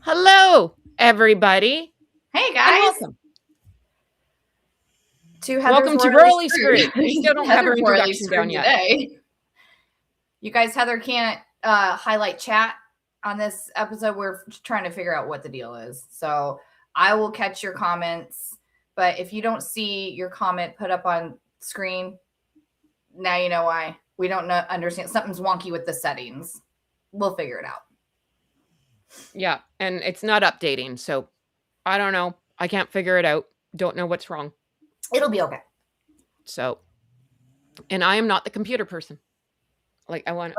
Hello, everybody, Hey and guys, welcome. to Heather's Welcome to Royally Royally Screwed. We still don't have our Heather's Royally introduction down Screwed yet. today. You guys, Heather can't highlight chat on this episode. We're trying to figure out what the deal is. So I will catch your comments, but if you don't see your comment put up on screen, now you know why. We don't understand. Something's wonky with the settings. We'll figure it out. Yeah, and it's not updating, so I don't know. I can't figure it out. Don't know what's wrong. It'll be okay. So, and I am not the computer person. Like, I want.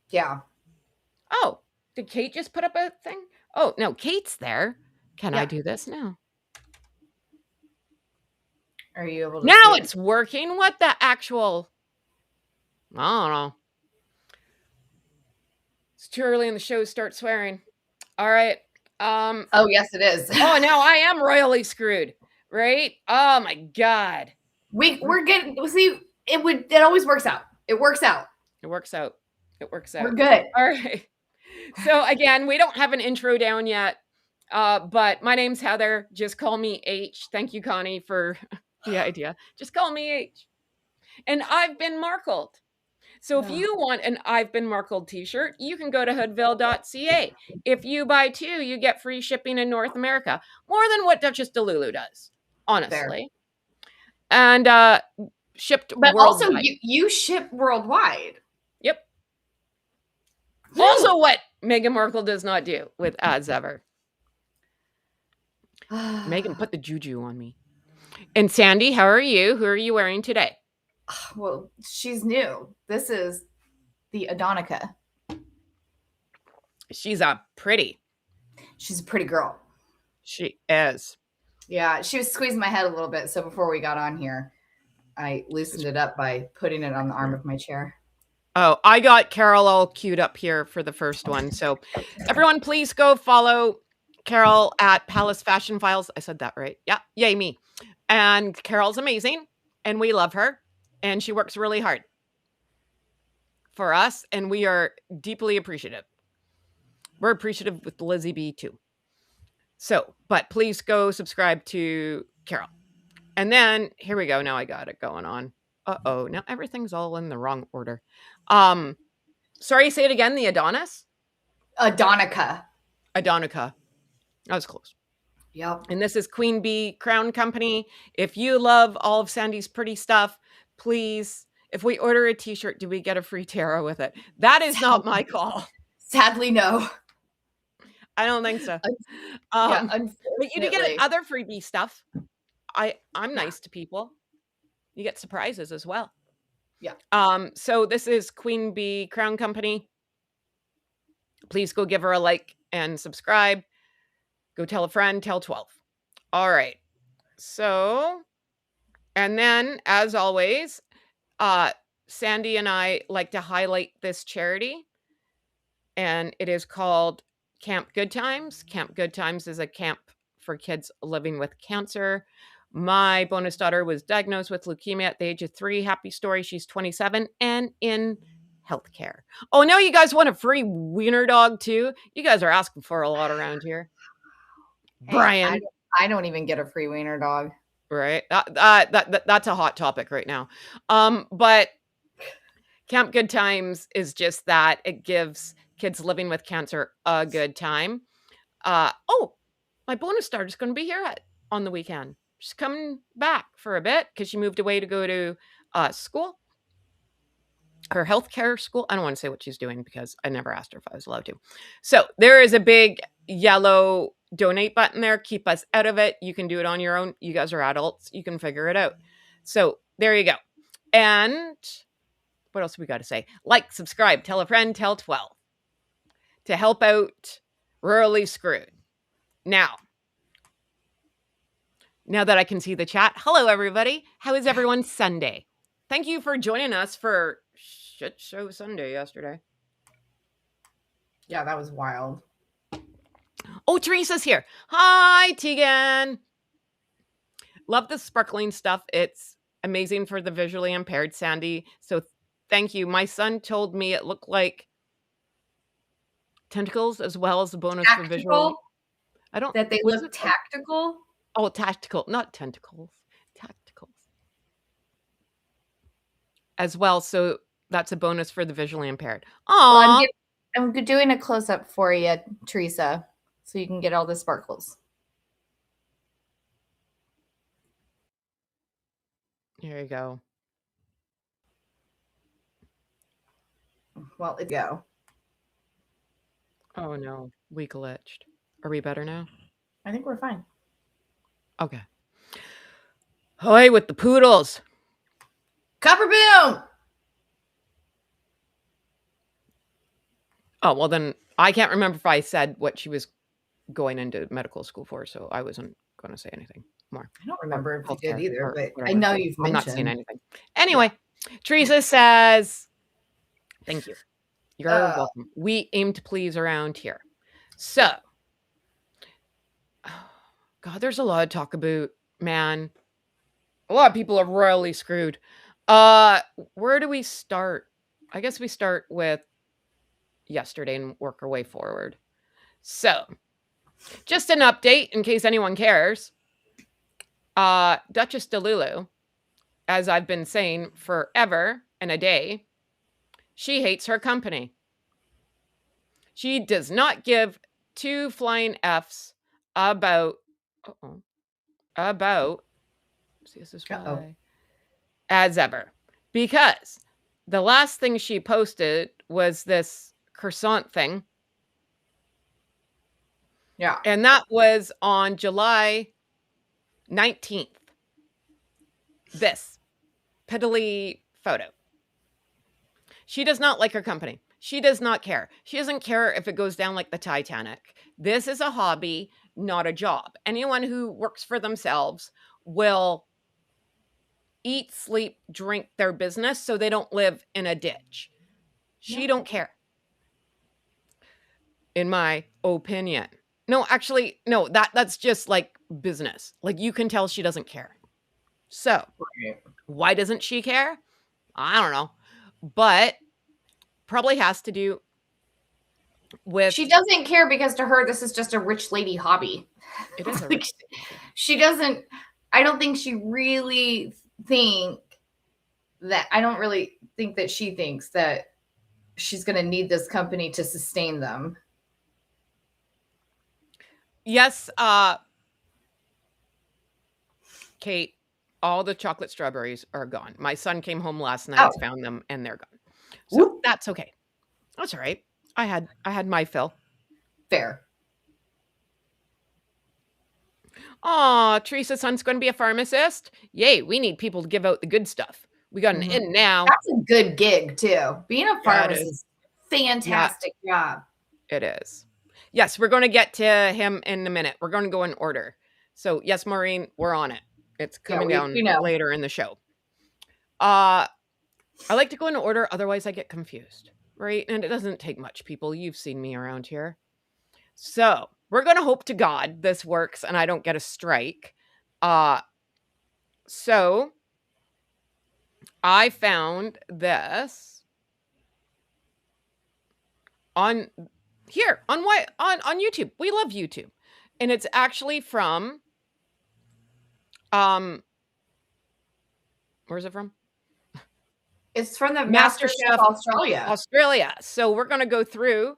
Yeah. Oh, did Kate just put up a thing? Oh, no, Kate's there. Can I Yeah. do this now? Are you able to Now see it? it's working. What the actual? I don't know. It's too early in the show to start swearing. All right. Oh, yes, it is. Oh, now I am royally screwed, right? Oh my god. We're getting see it always works out. It works out. It works out. It works out. We're good. All right. So again, we don't have an intro down yet. But my name's Heather. Just call me H. Thank you, Connie, for the idea. Just call me H. And I've been markled. So if you want an I've been markled t-shirt, you can go to hoodville.ca. If you buy 2, you get free shipping in North America. More than what Duchess DeLulu does, honestly. And shipped But worldwide. also you ship worldwide. Yep. Also what Meghan Markle does not do with ads ever. Meghan put the juju on me. And Sandy, how are you? Who are you wearing today? Well, she's new. This is the Adonica. She's pretty. She's a pretty girl. She is. Yeah, she was squeezing my head a little bit. So before we got on here, I loosened it up by putting it on the arm of my chair. Oh, I got Carol all queued up here for the first one. So everyone, please go follow Carol at Palace Fashion Files. I said that right. Yeah. Yay, me. And Carol's amazing. And we love her. And she works really hard for us. And we are deeply appreciative. We're appreciative with Lizzie B too. So, but please go subscribe to Carol. And then here we go. Now I got it going on. Uh-oh. Now everything's all in the wrong order. Sorry, say it again. The Adonis? Adonica. Adonica. That was close. Yep. And this is Queen Bee Crown Company. If you love all of Sandy's pretty stuff, please, if we order a t-shirt, do we get a free tarot with it? That is not my call. Sadly, no. I don't think so. Yeah, but you do get other freebie stuff. I'm nice to people. You get surprises as well. Yeah. So this is Queen Bee Crown Company. Please go give her a like and subscribe. Go tell a friend, tell 12. All right. So, and then as always, Sandy and I like to highlight this charity, and it is called Camp Good Times. Camp Good Times is a camp for kids living with cancer. My bonus daughter was diagnosed with leukemia at the age of 3. Happy story. She's 27 and in healthcare. Oh, now you guys want a free wiener dog too? You guys are asking for a lot around here. Hey, Brian. I don't even get a free wiener dog. Right. That's a hot topic right now. But Camp Good Times is just that. It gives kids living with cancer a good time. Oh, my bonus daughter's going to be here on the weekend. She's coming back for a bit because she moved away to go to school. Her healthcare school. I don't want to say what she's doing because I never asked her if I was allowed to. So there is a big yellow donate button there. Keep us out of it. You can do it on your own. You guys are adults. You can figure it out. So there you go. And what else we got to say? Like, subscribe, tell a friend, tell 12 to help out Royally Screwed. Now that I can see the chat, hello, everybody. How is everyone's Sunday? Thank you for joining us for Shit Show Sunday yesterday. Yeah, that was wild. Oh, Teresa's here. Hi, Tegan. Love the sparkling stuff. It's amazing for the visually impaired, Sandy. So thank you. My son told me it looked like tentacles as well as a bonus for visual. Tactical? I don't. That they What is look it called? tactical? Oh, tactical, not tentacles. Tacticals as well. So that's a bonus for the visually impaired. Well, Aw. I'm doing a close up for you, Teresa, so you can get all the sparkles. Here you go. Well, it's go. Oh no, we glitched. Are we better now? I think we're fine. Okay. Hoy with the poodles. Copper boom. Oh, well then I can't remember if I said what she was going into medical school for, so I wasn't going to say anything more. I don't remember if you did Healthcare either, or but I whatever. know you've I'm not saying mentioned. anything. Anyway, Teresa says, thank you. You're Oh. welcome. We aim to please around here. So, God, there's a lot of talk about, man. A lot of people are royally screwed. Where do we start? I guess we start with yesterday and work our way forward. So, just an update in case anyone cares. Duchess DeLulu, as I've been saying forever and a day, she hates her company. She does not give two flying F's about see, this is why, as ever, because the last thing she posted was this croissant thing. Yeah. And that was on July 19th. This piddly photo. She does not like her company. She does not care. She doesn't care if it goes down like the Titanic. This is a hobby, not a job. Anyone who works for themselves will eat, sleep, drink their business so they don't live in a ditch. She don't care. In my opinion. No, actually, no, that's just like business. Like you can tell she doesn't care. So, why doesn't she care? I don't know. But probably has to do with she doesn't care because to her this is just a rich lady hobby. It is a Like, rich she doesn't. I don't think she really think that. I don't really think that she thinks that she's going to need this company to sustain them. Yes, Kate, all the chocolate strawberries are gone. My son came home last night, found them, and they're gone. So Whoop. that's okay. That's all right. I had my fill. Fair. Aw, Teresa's son's going to be a pharmacist. Yay, we need people to give out the good stuff. We got an in now. That's a good gig too. Being a pharmacist, fantastic job. It is. Yes, we're going to get to him in a minute. We're going to go in order. So yes, Maureen, we're on it. It's coming down later in the show. I like to go in order, otherwise I get confused, right? And it doesn't take much, people. You've seen me around here. So we're going to hope to God this works and I don't get a strike. So I found this on here on YouTube. We love YouTube. And it's actually from where's it from? It's from the MasterChef Australia. So we're going to go through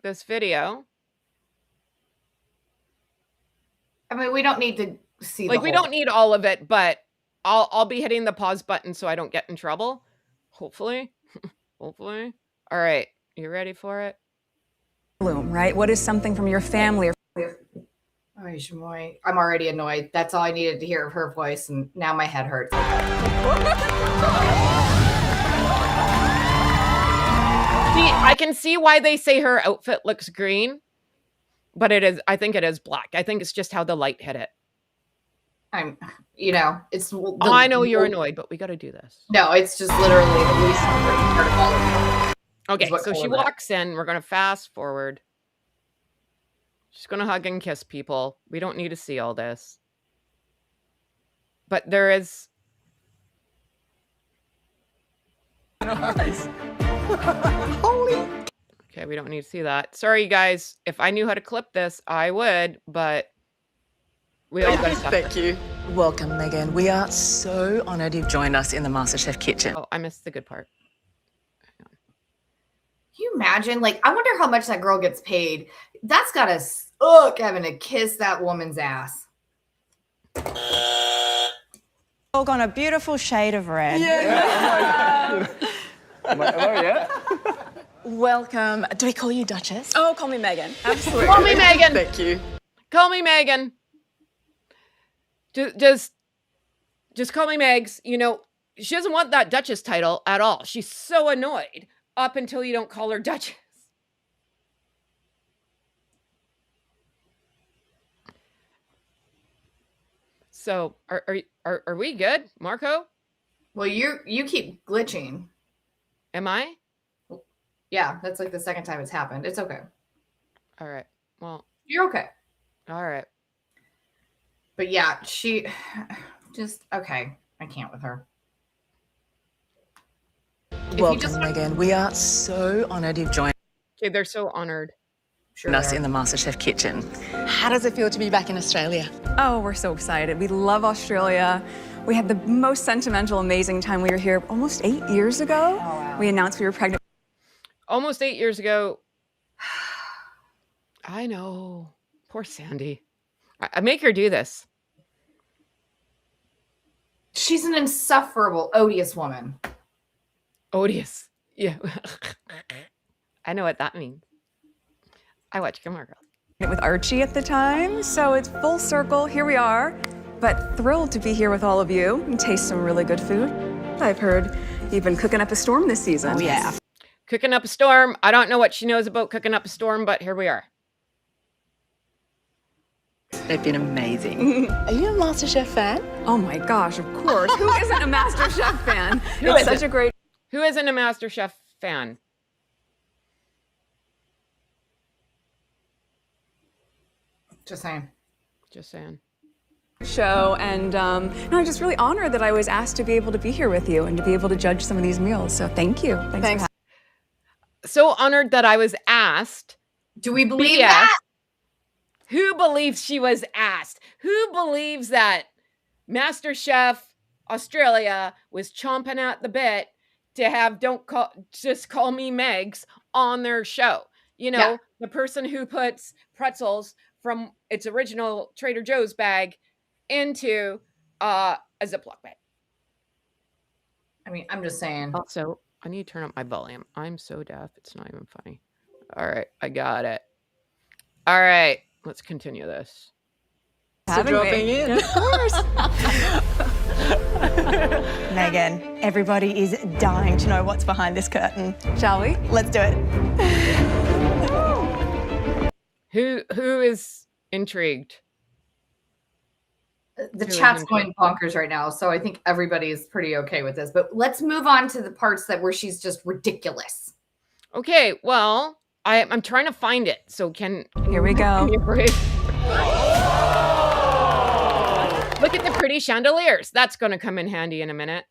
this video. I mean, we don't need to see we don't need all of it, but I'll be hitting the pause button so I don't get in trouble. Hopefully. Hopefully. All right. You ready for it? Right? What is something from your family? I'm already annoyed. That's all I needed to hear of her voice, and now my head hurts. I can see why they say her outfit looks green, but I think it is black. I think it's just how the light hit it. It's. I know you're annoyed, but we got to do this. No, it's just literally the least important part of all of it. Okay, so she walks in. We're going to fast forward. She's going to hug and kiss people. We don't need to see all this. But there is... Nice. Okay, we don't need to see that. Sorry, you guys. If I knew how to clip this, I would, but we all gotta suffer. Thank you. Welcome, Meghan. We are so honoured you've joined us in the MasterChef kitchen. Oh, I missed the good part. Can you imagine? Like, I wonder how much that girl gets paid. That's gotta suck having to kiss that woman's ass. All gone a beautiful shade of red. Welcome. Do we call you Duchess? Oh, call me Meghan. Absolutely. Call me Meghan. Thank you. Call me Meghan. Just call me Megs. You know, she doesn't want that Duchess title at all. She's so annoyed up until you don't call her Duchess. So are we good, Marco? Well, you keep glitching. Am I? Yeah, that's like the second time it's happened. It's okay. All right. Well, You're okay. all right. But yeah, she just okay. I can't with her. Welcome, just- Meghan. We are so honoured you've joined Okay, they're so honored. Sure. us in the MasterChef kitchen. How does it feel to be back in Australia? Oh, we're so excited. We love Australia. We had the most sentimental, amazing time. We were here almost 8 years ago. Oh, wow. We announced we were pregnant. Almost 8 years ago. I know. Poor Sandy. I make her do this. She's an insufferable, odious woman. Odious. Yeah. I know what that means. I watch Gilmore Girls. with Archie at the time. So it's full circle. Here we are. But thrilled to be here with all of you and taste some really good food. I've heard you've been cooking up a storm this season. Oh, yeah. Cooking up a storm. I don't know what she knows about cooking up a storm, but here we are. They've been amazing. Are you a MasterChef fan? Oh my gosh, of course. Who isn't a MasterChef fan? Who It's isn't? such a great Who isn't a MasterChef fan? Just saying. Just saying. show. And I'm just really honored that I was asked to be able to be here with you and to be able to judge some of these meals. So thank you. Thanks. So honored that I was asked. Do we believe BS. that? Who believes she was asked? Who believes that MasterChef Australia was chomping at the bit to have just call me Megs on their show? You know, Yeah. the person who puts pretzels from its original Trader Joe's bag into a Ziploc bag. I mean, I'm just saying. Also, I need to turn up my volume. I'm so deaf. It's not even funny. All right. I got it. All right. Let's continue this. Having me. in. Of course. Megan, everybody is dying to know what's behind this curtain. Shall we? Let's do it. Who is intrigued? The Who chat's isn't? going bonkers right now, so I think everybody is pretty okay with this. But let's move on to the parts where she's just ridiculous. Okay, well, I'm trying to find it. So can Here we go. you break? Look at the pretty chandeliers. That's going to come in handy in a minute.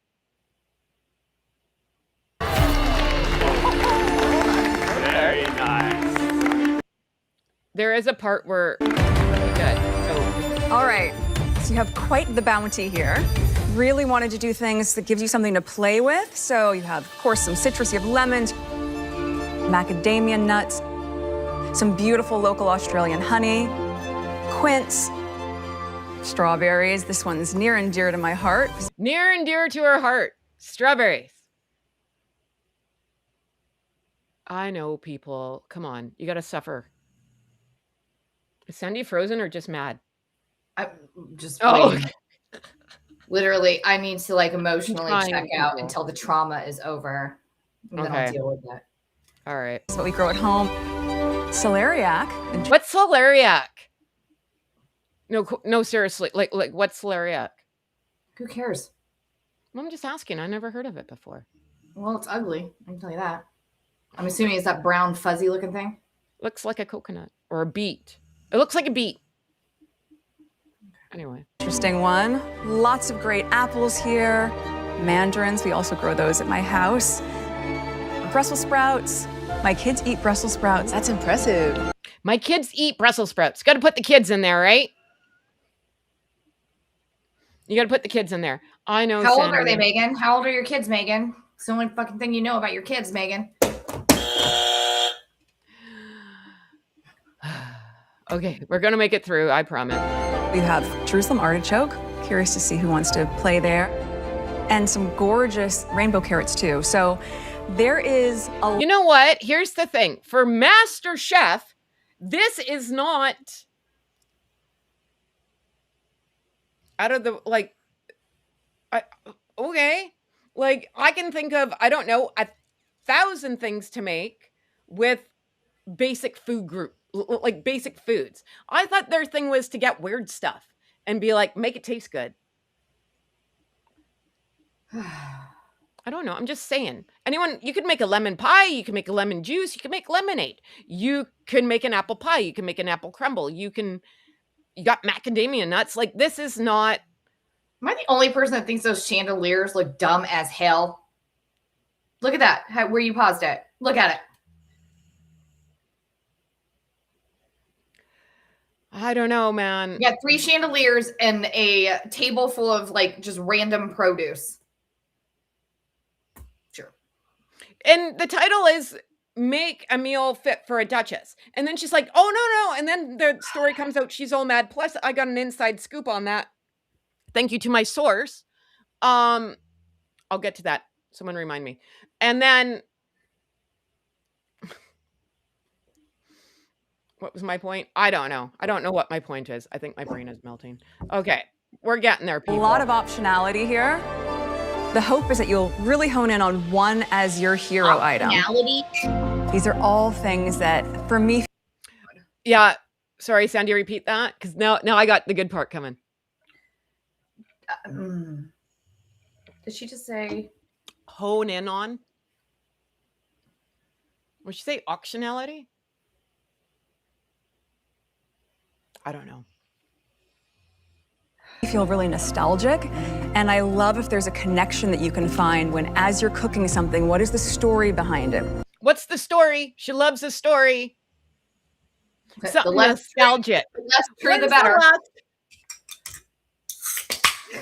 Very nice. There is a part where good. So All right. So you have quite the bounty here. Really wanted to do things that gives you something to play with. So you have, of course, some citrus. You have lemons, macadamia nuts, some beautiful local Australian honey, quince, strawberries. This one's near and dear to my heart. near and dear to her heart, strawberries. I know, people. Come on, you got to suffer. Is Sandy frozen or just mad? I'm just Oh, waiting. Literally, I need to like emotionally Fine, check out people. until the trauma is over. And then I'll Okay. deal with it. all right. That's what we grow at home. Celeriac. And What's celeriac? No, seriously. Like, what's celeriac? Who cares? I'm just asking. I never heard of it before. Well, it's ugly. I can tell you that. I'm assuming it's that brown fuzzy looking thing. Looks like a coconut or a beet. It looks like a beet. Anyway, interesting one. Lots of great apples here. Mandarins. We also grow those at my house. Brussels sprouts. My kids eat Brussels sprouts. That's impressive. My kids eat Brussels sprouts. Got to put the kids in there, right? You got to put the kids in there. I know. How old are Sandy. they, Megan? How old are your kids, Megan? It's the only fucking thing you know about your kids, Megan. Okay, we're going to make it through. I promise. We have Jerusalem artichoke. Curious to see who wants to play there. And some gorgeous rainbow carrots too. So there is a You know what? Here's the thing. For Master Chef, this is not out of the, like, okay. Like, I can think of, I don't know, 1,000 things to make with basic food group, like basic foods. I thought their thing was to get weird stuff and be like, make it taste good. I don't know. I'm just saying. Anyone, you could make a lemon pie. You can make a lemon juice. You can make lemonade. You can make an apple pie. You can make an apple crumble. You got macadamia nuts. Like, this is not. Am I the only person that thinks those chandeliers look dumb as hell? Look at that. Where you paused it. Look at it. I don't know, man. You got 3 chandeliers and a table full of like just random produce. Sure. And the title is Make a Meal Fit for a Duchess. And then she's like, oh, no. And then the story comes out. She's all mad. Plus, I got an inside scoop on that. Thank you to my source. I'll get to that. Someone remind me. And then what was my point? I don't know. I don't know what my point is. I think my brain is melting. Okay. We're getting there, people. A lot of optionality here. The hope is that you'll really hone in on one as your hero item. These are all things that, for me. Yeah. Sorry, Sandy, repeat that. Because now I got the good part coming. Did she just say? Hone in on? Would she say auctionality? I don't know. I feel really nostalgic, and I love if there's a connection that you can find when, as you're cooking something, what is the story behind it? What's the story? She loves a story. Something nostalgic. The less true, the better.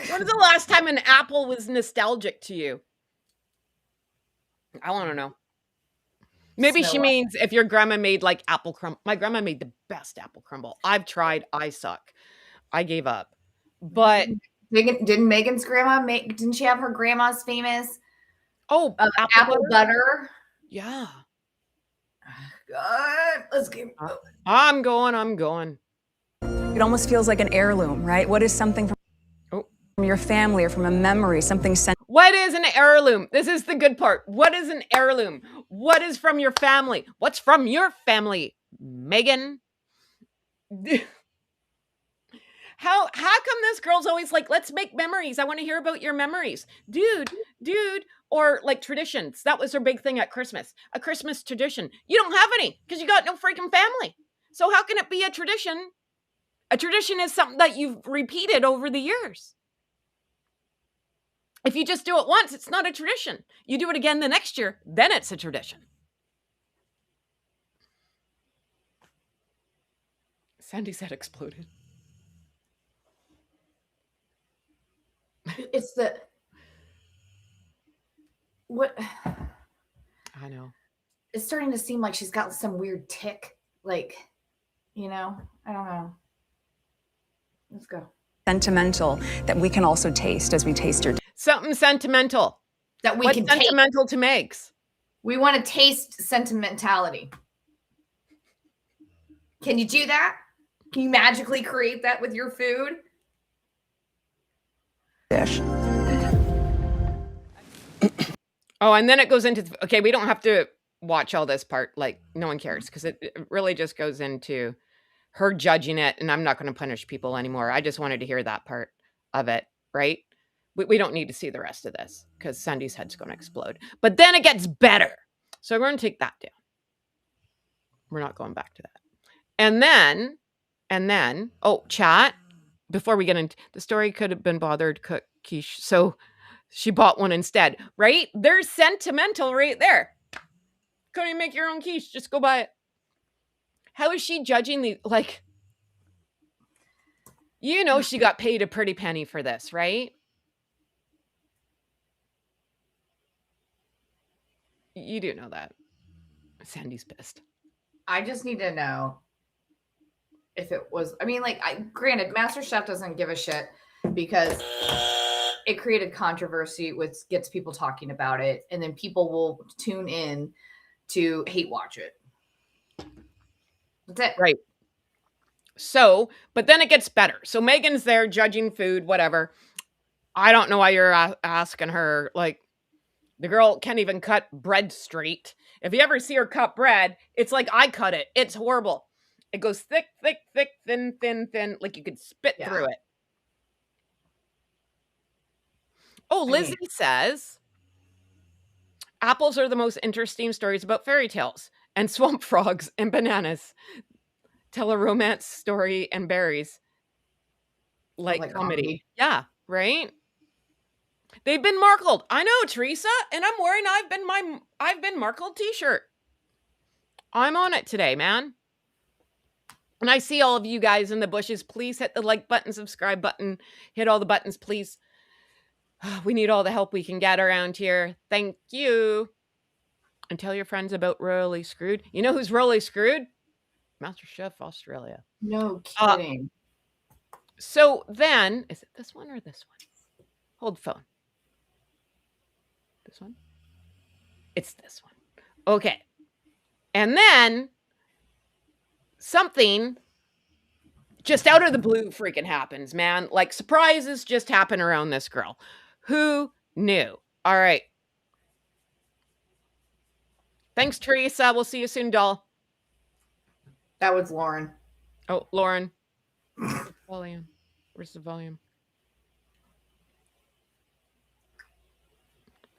When was the last time an apple was nostalgic to you? I want to know. Maybe she means if your grandma made like apple crumble. My grandma made the best apple crumble. I've tried. I suck. I gave up. But didn't Megan's grandma make? Didn't she have her grandma's famous? Oh, apple butter. Yeah. God, let's get. I'm going. It almost feels like an heirloom, right? What is something from your family or from a memory, something sent? What is an heirloom? This is the good part. What is an heirloom? What is from your family? What's from your family, Megan? How come this girl's always like, let's make memories. I want to hear about your memories. Dude. Or like traditions. That was her big thing at Christmas. A Christmas tradition. You don't have any because you got no freaking family. So how can it be a tradition? A tradition is something that you've repeated over the years. If you just do it once, it's not a tradition. You do it again the next year, then it's a tradition. Sandy's head exploded. It's the what? I know. It's starting to seem like she's got some weird tick. Like, I don't know. Let's go. Sentimental that we can also taste as we taste your. Something sentimental. That we What's can sentimental to Megs? We want to taste sentimentality. Can you do that? Can you magically create that with your food? Dish. Oh, and then it goes into, okay, we don't have to watch all this part. Like, no one cares because it really just goes into her judging it. And I'm not going to punish people anymore. I just wanted to hear that part of it, right? We don't need to see the rest of this because Sandy's head's going to explode. But then it gets better. So we're going to take that down. We're not going back to that. And then, oh, chat. Before we get into the story, could have been bothered cook quiche. So she bought one instead, right? There's sentimental right there. Couldn't even make your own quiche. Just go buy it. How is she judging the, like, you know, she got paid a pretty penny for this, right? You do know that. Sandy's pissed. I just need to know if it was, I mean, like, granted, MasterChef doesn't give a shit because it created controversy, which gets people talking about it, and then people will tune in to hate watch it. That's it. Right. So, but then it gets better. So Meghan's there judging food, whatever. I don't know why you're asking her. Like, the girl can't even cut bread straight. If you ever see her cut bread, it's like I cut it. It's horrible. It goes thick, thick, thick, thin, thin, thin. Like you could spit through it. Oh, Lizzie says, apples are the most interesting stories about fairy tales and swamp frogs and bananas. Tell a romance story and berries. Like comedy. Yeah, right? They've been markled. I know, Teresa, and I'm wearing I've been markled t-shirt. I'm on it today, man. And I see all of you guys in the bushes. Please hit the like button, subscribe button, hit all the buttons, please. We need all the help we can get around here. Thank you. And tell your friends about Royally Screwed. You know who's Royally Screwed? MasterChef Australia. No kidding. So then, is it this one or this one? Hold phone. This one? It's this one. Okay. And then something just out of the blue freaking happens, man. Like surprises just happen around this girl. Who knew? All right. Thanks, Teresa. We'll see you soon, doll. That was Lauren. Oh, Lauren. Volume. Where's the volume?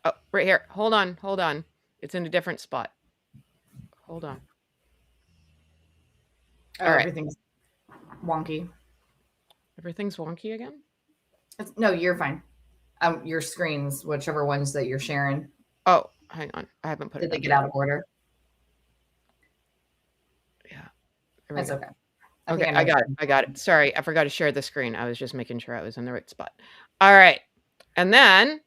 Oh, right here. Hold on. Hold on. It's in a different spot. Hold on. All right. Everything's wonky. Everything's wonky again? No, you're fine. Your screens, whichever ones that you're sharing. Oh, hang on. I haven't put it. Did they get out of order? Yeah. That's okay. Okay, I got it. I got it. Sorry, I forgot to share the screen. I was just making sure I was in the right spot. All right. And then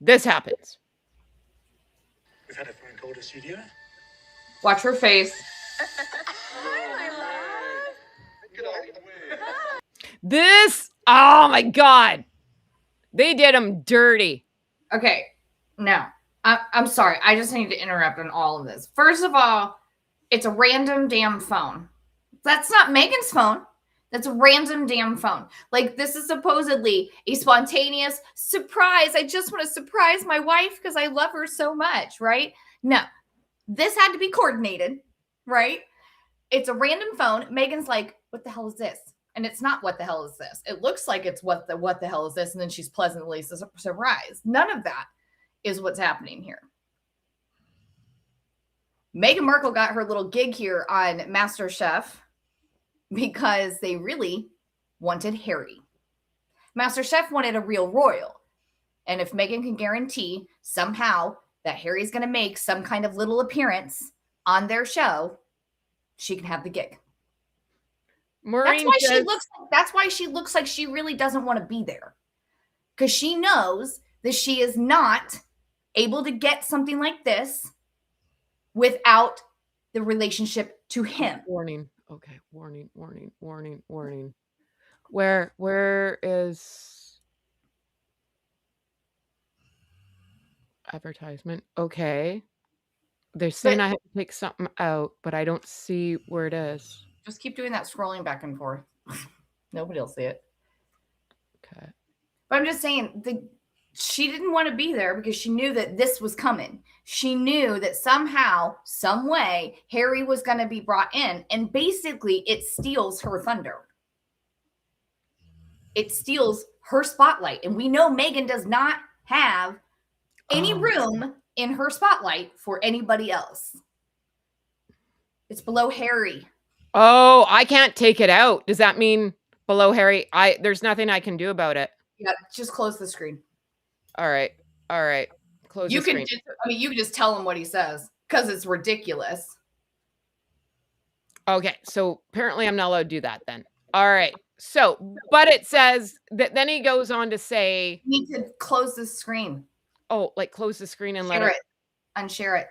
this happens. We've had a phone call to studio. Watch her face. This, oh my God. They did him dirty. Okay. Now, I'm sorry. I just need to interrupt on all of this. First of all, it's a random damn phone. That's not Meghan's phone. That's a random damn phone. Like, this is supposedly a spontaneous surprise. I just want to surprise my wife because I love her so much, right? No, this had to be coordinated, right? It's a random phone. Meghan's like, what the hell is this? And it's not what the hell is this. It looks like it's what the hell is this? And then she's pleasantly surprised. None of that is what's happening here. Meghan Markle got her little gig here on MasterChef because they really wanted Harry. MasterChef wanted a real royal. And if Meghan can guarantee somehow that Harry's going to make some kind of little appearance on their show, she can have the gig. Maureen that's why she looks like she really doesn't want to be there. Because she knows that she is not able to get something like this without the relationship to him. Warning. Okay. Warning, warning, warning, warning. Where is advertisement? Okay. They're saying I have to take something out, but I don't see where it is. Just keep doing that scrolling back and forth. Nobody will see it. Okay. But I'm just saying, she didn't want to be there because she knew that this was coming. She knew that somehow, some way, Harry was going to be brought in. And basically, it steals her thunder. It steals her spotlight. And we know Meghan does not have any room in her spotlight for anybody else. It's below Harry. Oh, I can't take it out. Does that mean below Harry? There's nothing I can do about it. Yeah, just close the screen. All right. All right. close You the can screen. you can just tell him what he says because it's ridiculous. Okay, so apparently I'm not allowed to do that then. All right. So, but it says that then he goes on to say, You need to close the screen. oh, like close the screen and let Share it. it. Unshare it.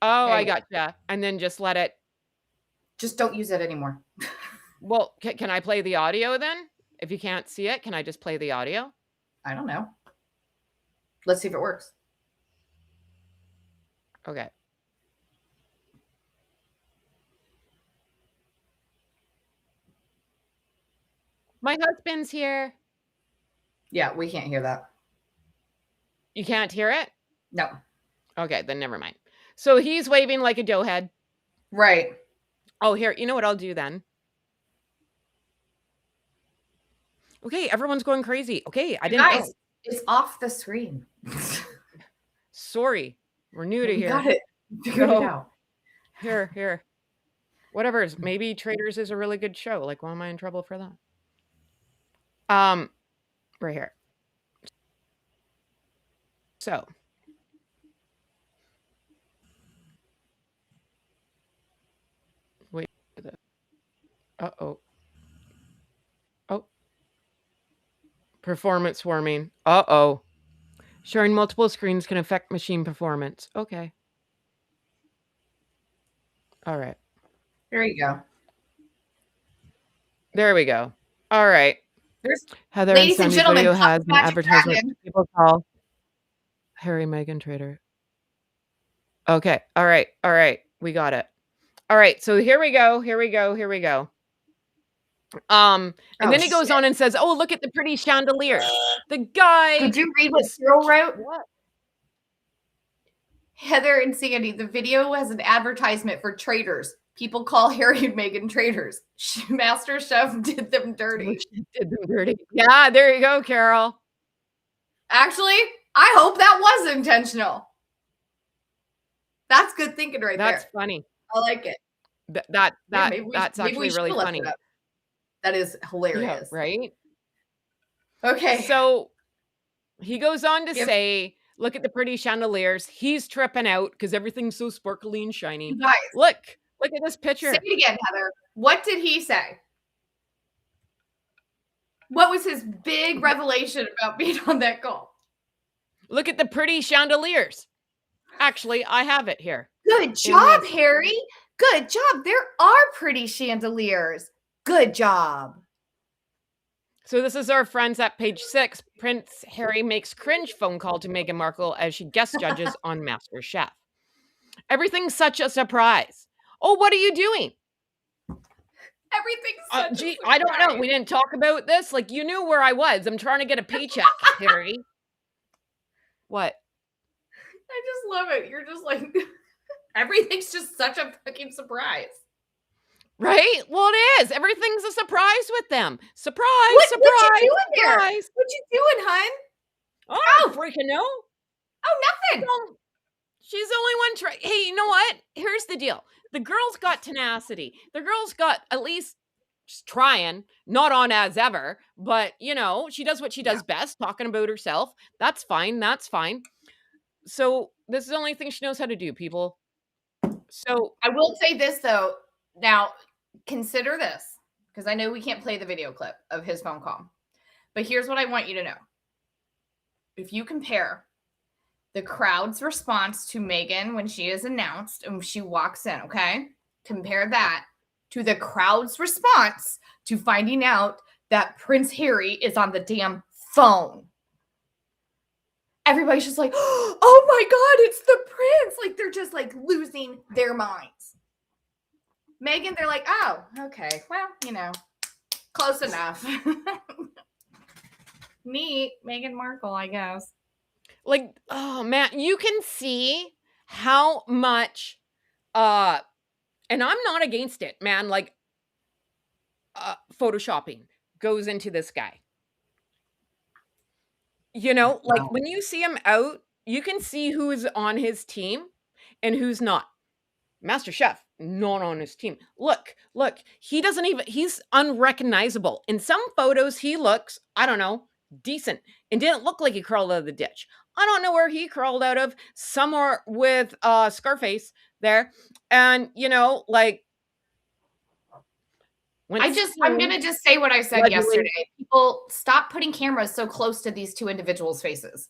Oh, There I you go. gotcha. And then just let it. Just don't use it anymore. Well, can I play the audio then? If you can't see it, can I just play the audio? I don't know. Let's see if it works. Okay. My husband's here. Yeah, we can't hear that. You can't hear it? No. Okay, then never mind. So he's waving like a doughhead. Right. Oh, here, you know what I'll do then? Okay, everyone's going crazy. Okay, I didn't know. Guys, it's off the screen. Sorry. We're new to We here. got it. Figured it out. Here. Whatever. Maybe Traders is a really good show. Like, why am I in trouble for that? Right here. So. Wait. Uh-oh. Oh. Performance warming. Uh-oh. Sharing multiple screens can affect machine performance. Okay. All right. There you go. There we go. All right. There's, Heather and ladies and Sandy's gentlemen, video Puff has an Magic advertisement. Dragon. People call Harry Meghan Trader. Okay. All right. We got it. All right. So here we go. And then he goes on and says, "Oh, look at the pretty chandeliers." The guy. Did you read what Cyril wrote? What? Heather and Sandy, the video has an advertisement for traders. People call Harry and Meghan traders. Master Chef did them dirty. Yeah, there you go, Carol. Actually, I hope that was intentional. That's good thinking right there. That's funny. I like it. That's actually really funny. That is hilarious. Yeah, right? Okay. So he goes on to say, look at the pretty chandeliers. He's tripping out because everything's so sparkly and shiny. You guys, look at this picture. Say it again, Heather. What did he say? What was his big revelation about being on that call? Look at the pretty chandeliers. Actually, I have it here. Good job, Harry. Good job. There are pretty chandeliers. Good job. So this is our friends at page 6. Prince Harry makes cringe phone call to Meghan Markle as she guest judges on MasterChef. Everything's such a surprise. Oh, what are you doing? Everything's such a surprise. I don't know. We didn't talk about this. Like, you knew where I was. I'm trying to get a paycheck, Harry. What? I just love it. You're just like, everything's just such a fucking surprise. Right? Well, it is. Everything's a surprise with them. Surprise, surprise. What you doing surprise. There? What you doing, hun? Oh, freaking no. Oh, nothing. She's the only one hey, you know what? Here's the deal. The girl's got tenacity. The girl's got at least just trying, not on as ever, but you know, she does what she does best, talking about herself. That's fine. So this is the only thing she knows how to do, people. So I will say this though. Now, consider this, because I know we can't play the video clip of his phone call. But here's what I want you to know. If you compare the crowd's response to Meghan when she is announced and she walks in, okay? Compare that to the crowd's response to finding out that Prince Harry is on the damn phone. Everybody's just like, oh my God, it's the prince. Like, they're just like losing their minds. Meghan, they're like, oh, okay. Well, you know, close enough. Neat. Meghan Markle, I guess. like, oh man, you can see how much and I'm not against it, man, like photoshopping goes into this guy. You know, like when you see him out, you can see who is on his team and who's not. Master Chef, not on his team. Look, he's unrecognizable. In some photos, he looks, I don't know, decent and didn't look like he crawled out of the ditch. I don't know where he crawled out of, somewhere with Scarface there. And, like, I'm gonna just say what I said yesterday. People, stop putting cameras so close to these two individuals' faces.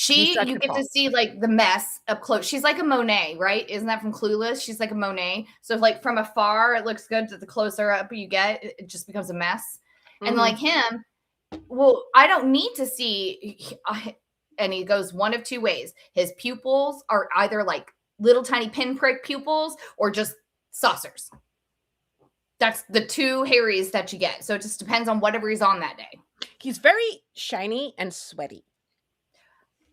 You get to see like the mess up close. She's like a Monet, right? Isn't that from Clueless? She's like a Monet. So if, like, from afar it looks good, the closer up you get, it just becomes a mess. And like him, well, I don't need to see. And he goes one of two ways. His pupils are either like little tiny pinprick pupils or just saucers. That's the two Harrys that you get. So it just depends on whatever he's on that day. He's very shiny and sweaty.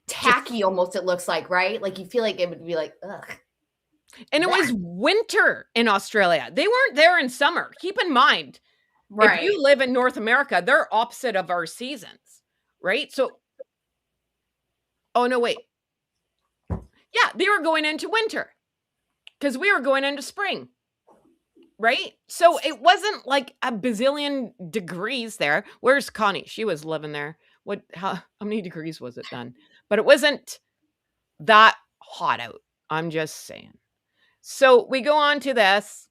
Tacky almost, it looks like, right? Like you feel like it would be like, ugh. And it was winter in Australia. They weren't there in summer. Keep in mind, if you live in North America, they're opposite of our seasons, right? So, oh, no, wait. Yeah, they were going into winter because we were going into spring. Right? So it wasn't like a bazillion degrees there. Where's Connie? She was living there. How many degrees was it then? But it wasn't that hot out. I'm just saying. So we go on to this.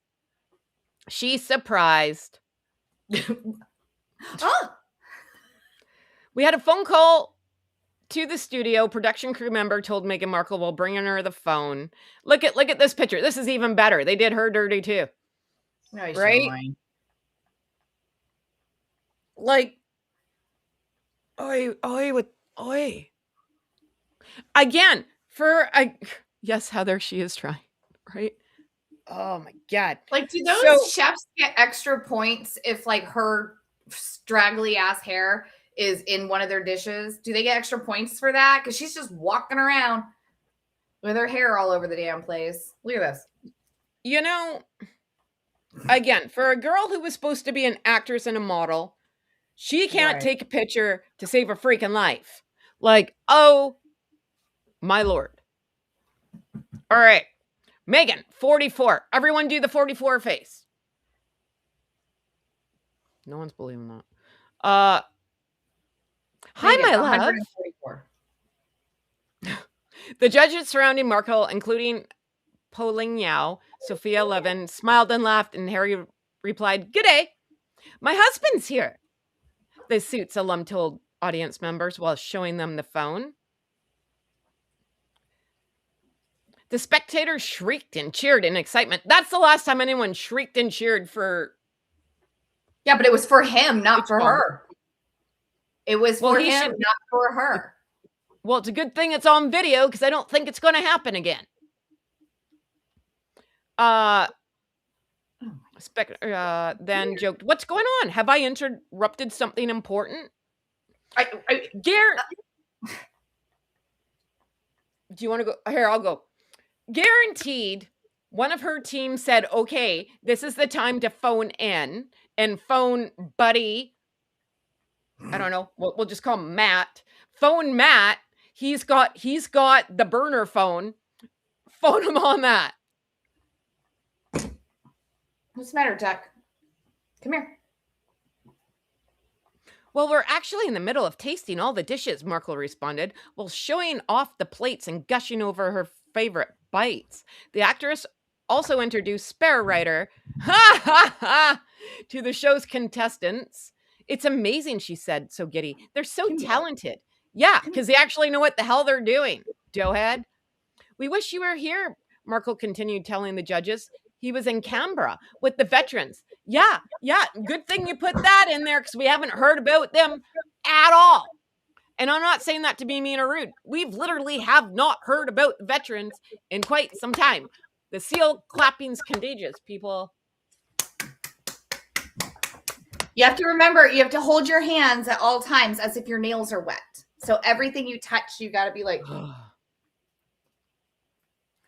She's surprised. Oh! We had a phone call to the studio. Production crew member told Meghan Markle we'll bring her the phone. Look at this picture. This is even better. They did her dirty too. No, right? Like, oi. Again, yes, Heather, she is trying, right? Oh my God. Like, do those chefs get extra points if, like, her straggly ass hair is in one of their dishes? Do they get extra points for that? Because she's just walking around with her hair all over the damn place. Look at this. Again, for a girl who was supposed to be an actress and a model, she can't take a picture to save her freaking life. Like, oh my Lord. All right. Meghan, 44. Everyone do the 44 face. No one's believing that. Hi, Meghan, my love. 144. The judges surrounding Markle, including Polling Yao, Sophia Levin, smiled and laughed, and Harry replied, "G'day. My husband's here," the Suits alum told audience members while showing them the phone. The spectators shrieked and cheered in excitement. That's the last time anyone shrieked and cheered for... Yeah, but it was for him, not for her. It was for him, not for her. Well, it's a good thing it's on video because I don't think it's going to happen again. Then joked, "What's going on? Have I interrupted something important?" Do you want to go? Here, I'll go. Guaranteed, one of her team said, "Okay, this is the time to phone in and phone Buddy." I don't know. We'll just call him Matt. Phone Matt. He's got the burner phone. Phone him on that. What's the matter, Duck? Come here. "Well, we're actually in the middle of tasting all the dishes," Markle responded, while showing off the plates and gushing over her favorite bites. The actress also introduced Spare Writer to the show's contestants. "It's amazing," she said, so giddy. "They're so talented." Yeah, because they actually know what the hell they're doing, doughhead. "We wish you were here," Markle continued telling the judges. "He was in Canberra with the veterans." Yeah. Good thing you put that in there because we haven't heard about them at all. And I'm not saying that to be mean or rude. We've literally have not heard about the veterans in quite some time. The seal clapping's contagious, people. You have to remember, you have to hold your hands at all times as if your nails are wet. So everything you touch, you got to be like...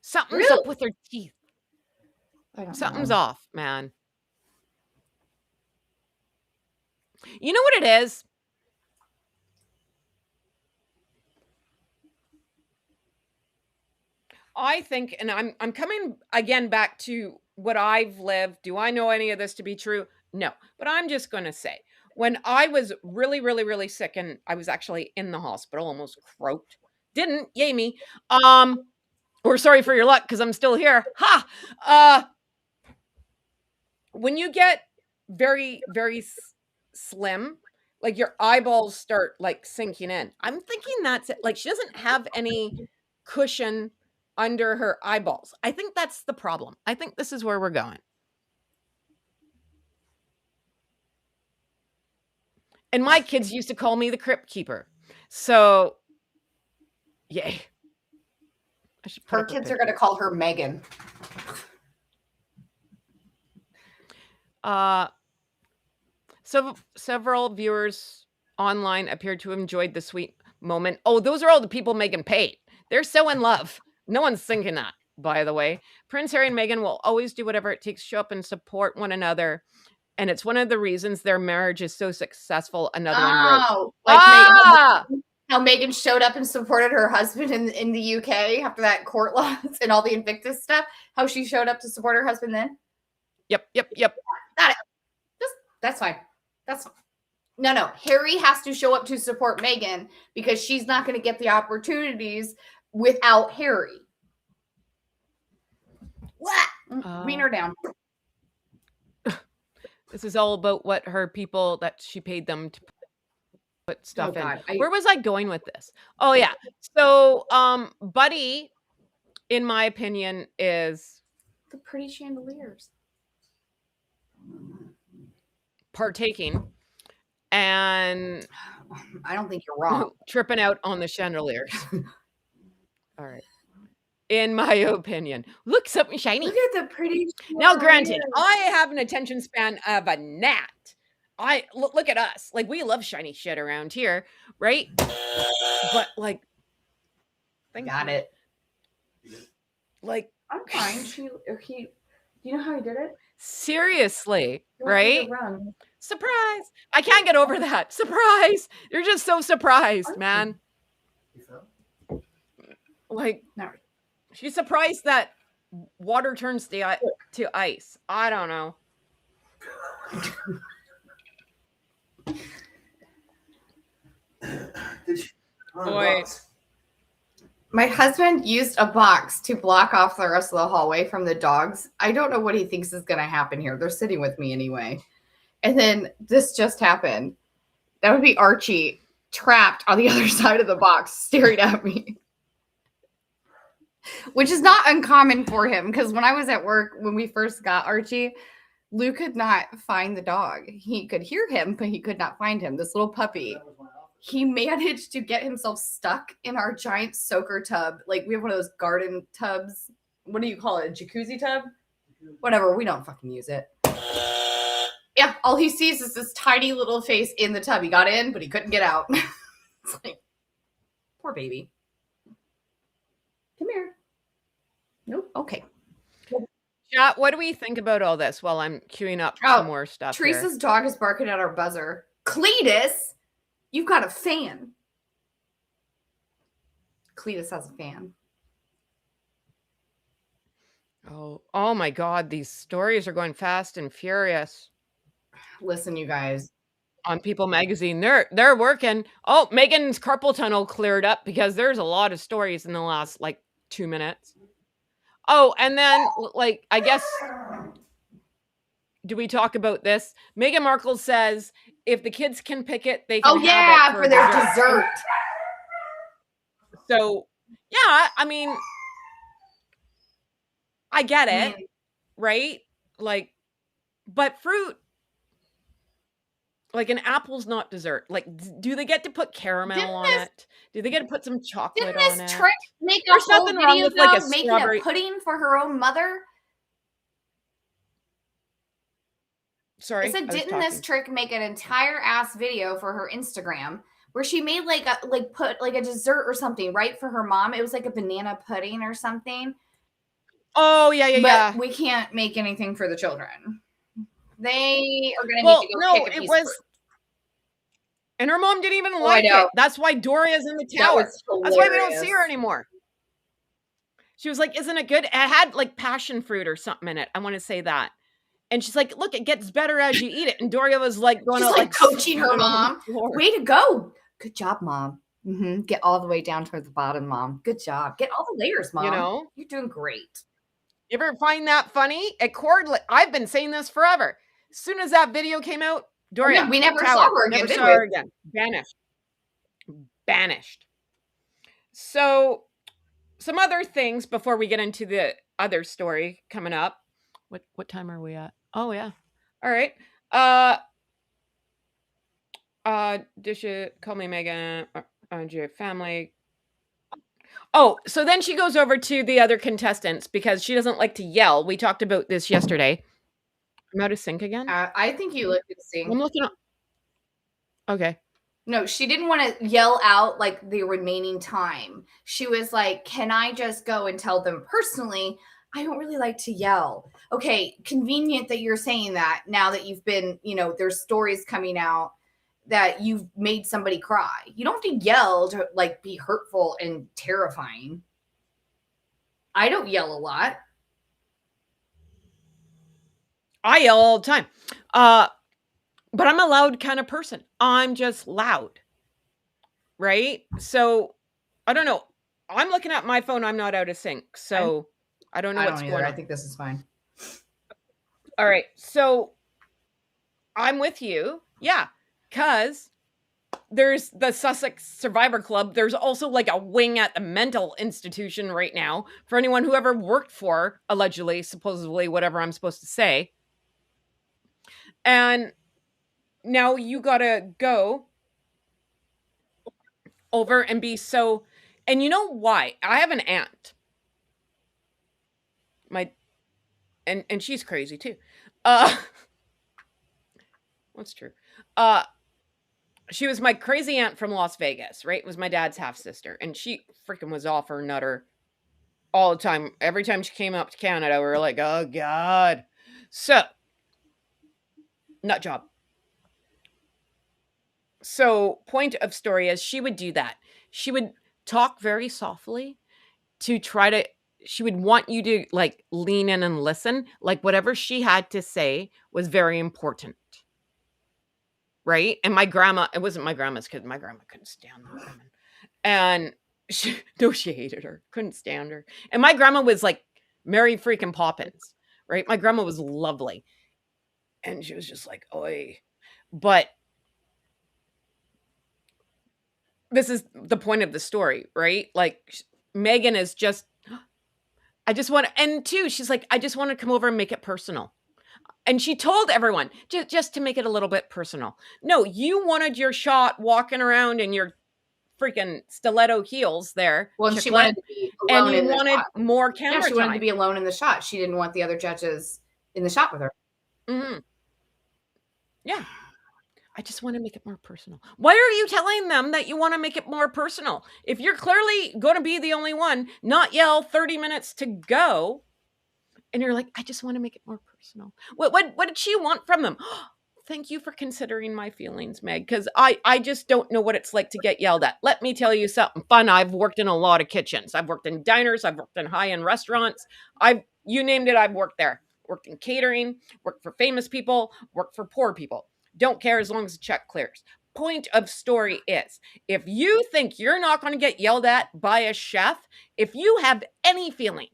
Something's up with her teeth. Something's off, man. You know what it is? I think, and I'm coming again back to what I've lived. Do I know any of this to be true? No. But I'm just going to say, when I was really, really, really sick and I was actually in the hospital, almost croaked. Didn't, yay me. Or sorry for your luck because I'm still here. Ha! When you get very, very slim, like your eyeballs start like sinking in. I'm thinking that's it. Like she doesn't have any cushion under her eyeballs. I think that's the problem. I think this is where we're going. And my kids used to call me the crypt keeper. So, yay. Her kids are going to call her Megan. So several viewers online appeared to have enjoyed the sweet moment. Oh, those are all the people Meghan paid. They're so in love. No one's thinking that, by the way. Prince Harry and Meghan will always do whatever it takes to show up and support one another. And it's one of the reasons their marriage is so successful. Another one wrote. Like how Meghan showed up and supported her husband in the UK after that court loss and all the Invictus stuff. How she showed up to support her husband then. Yep. Got it. That's fine. That's fine. No. Harry has to show up to support Meghan because she's not going to get the opportunities without Harry. What? Wean her down. This is all about what her people that she paid them to put stuff in. God. Where was I going with this? Oh yeah. So Buddy, in my opinion, is the pretty chandeliers. Partaking, and I don't think you're wrong. Tripping out on the chandeliers. All right. In my opinion, look, something shiny. Look at the pretty. Now, granted, I have an attention span of a gnat. Look at us. Like, we love shiny shit around here, right? But like, got it. Like, I'm fine. He. You know how he did it? Seriously, right? Surprise! I can't get over that. Surprise! You're just so surprised, man. Like, she's surprised that water turns to ice. I don't know. Boy. My husband used a box to block off the rest of the hallway from the dogs. I don't know what he thinks is going to happen here. They're sitting with me anyway. And then this just happened. That would be Archie trapped on the other side of the box staring at me. Which is not uncommon for him because when I was at work, when we first got Archie, Lou could not find the dog. He could hear him, but he could not find him. This little puppy. He managed to get himself stuck in our giant soaker tub. Like, we have one of those garden tubs. What do you call it? A jacuzzi tub? Whatever. We don't fucking use it. Yeah. All he sees is this tiny little face in the tub. He got in, but he couldn't get out. It's like, poor baby. Come here. Nope. Okay. Yeah. What do we think about all this while I'm queuing up some more stuff? Teresa's dog is barking at our buzzer. Cletus, you've got a fan. Cletus has a fan. Oh my God. These stories are going fast and furious. Listen, you guys. On People Magazine, they're working. Oh, Meghan's carpal tunnel cleared up because there's a lot of stories in the last like 2 minutes. Oh, and then like, I guess, do we talk about this? Meghan Markle says if the kids can pick it, they can have it for their dessert. So, yeah, I mean, I get it, right? Like, but fruit, like an apple's not dessert. Like, do they get to put caramel on it? Do they get to put some chocolate on it? Didn't this trick make There's a whole nothing wrong video with like a making strawberry a pudding for her own mother? Sorry. I said, didn't this trick make an entire ass video for her Instagram where she made put a dessert or something, right, for her mom? It was like a banana pudding or something. Oh, yeah. But we can't make anything for the children. They are going to need to go pick a piece of fruit. And her mom didn't even like it. That's why Doria's in the tower. That's why we don't see her anymore. She was like, isn't it good? It had like passion fruit or something in it. I want to say that. And she's like, look, it gets better as you eat it. And Doria was like going She's out like coaching her spewing on the mom. floor. Way to go. Good job, Mom. Get all the way down to the bottom, Mom. Good job. Get all the layers, Mom. You know? You're doing great. You ever find that funny? I've been saying this forever. As soon as that video came out, Doria, we never tower, saw her again, never did saw we? her again. Banished. So some other things before we get into the other story coming up. What time are we at? Oh yeah. All right. Dish it, call me Megan, your family. Oh, so then she goes over to the other contestants because she doesn't like to yell. We talked about this yesterday. I'm out of sync again. I think you looked at sync. I'm looking up. Okay. No, she didn't want to yell out like the remaining time. She was like, can I just go and tell them personally? I don't really like to yell. Okay, convenient that you're saying that now that you've been, there's stories coming out that you've made somebody cry. You don't have to yell to like be hurtful and terrifying. I don't yell a lot. I yell all the time. But I'm a loud kind of person. I'm just loud. Right? So I don't know. I'm looking at my phone. I'm not out of sync. So I don't know what's going on. I think this is fine. All right. So I'm with you. Yeah. Because there's the Sussex Survivor Club. There's also like a wing at the mental institution right now for anyone who ever worked for, allegedly, supposedly, whatever I'm supposed to say. And now you gotta go over and be so, and you know why? I have an aunt. And she's crazy too. What's true? She was my crazy aunt from Las Vegas, right? It was my dad's half sister, and she freaking was off her nutter all the time. Every time she came up to Canada, we were like, oh God. So, nut job. So, point of story is she would do that. She would talk very softly to try to, she would want you to like lean in and listen. Like whatever she had to say was very important. Right? And my grandma, it wasn't my grandma's kid. My grandma couldn't stand the woman. And she hated her. Couldn't stand her. And my grandma was like Mary freaking Poppins. Right? My grandma was lovely. And she was just like, oi. But this is the point of the story, right? Like Meghan is just, I just want to, and two, she's like, I just want to come over and make it personal. And she told everyone just to make it a little bit personal. No, you wanted your shot walking around in your freaking stiletto heels there. Well, and she wanted to be alone and you wanted more camera time. She wanted to be alone in the shot. She didn't want the other judges in the shot with her. Mm-hmm. Yeah. I just want to make it more personal. Why are you telling them that you want to make it more personal? If you're clearly going to be the only one, not yell 30 minutes to go, and you're like, I just want to make it more personal. What did she want from them? Thank you for considering my feelings, Meg, because I just don't know what it's like to get yelled at. Let me tell you something fun. I've worked in a lot of kitchens. I've worked in diners. I've worked in high-end restaurants. You named it, I've worked there. Worked in catering, worked for famous people, worked for poor people. Don't care as long as the check clears. Point of story is, if you think you're not going to get yelled at by a chef, if you have any feelings,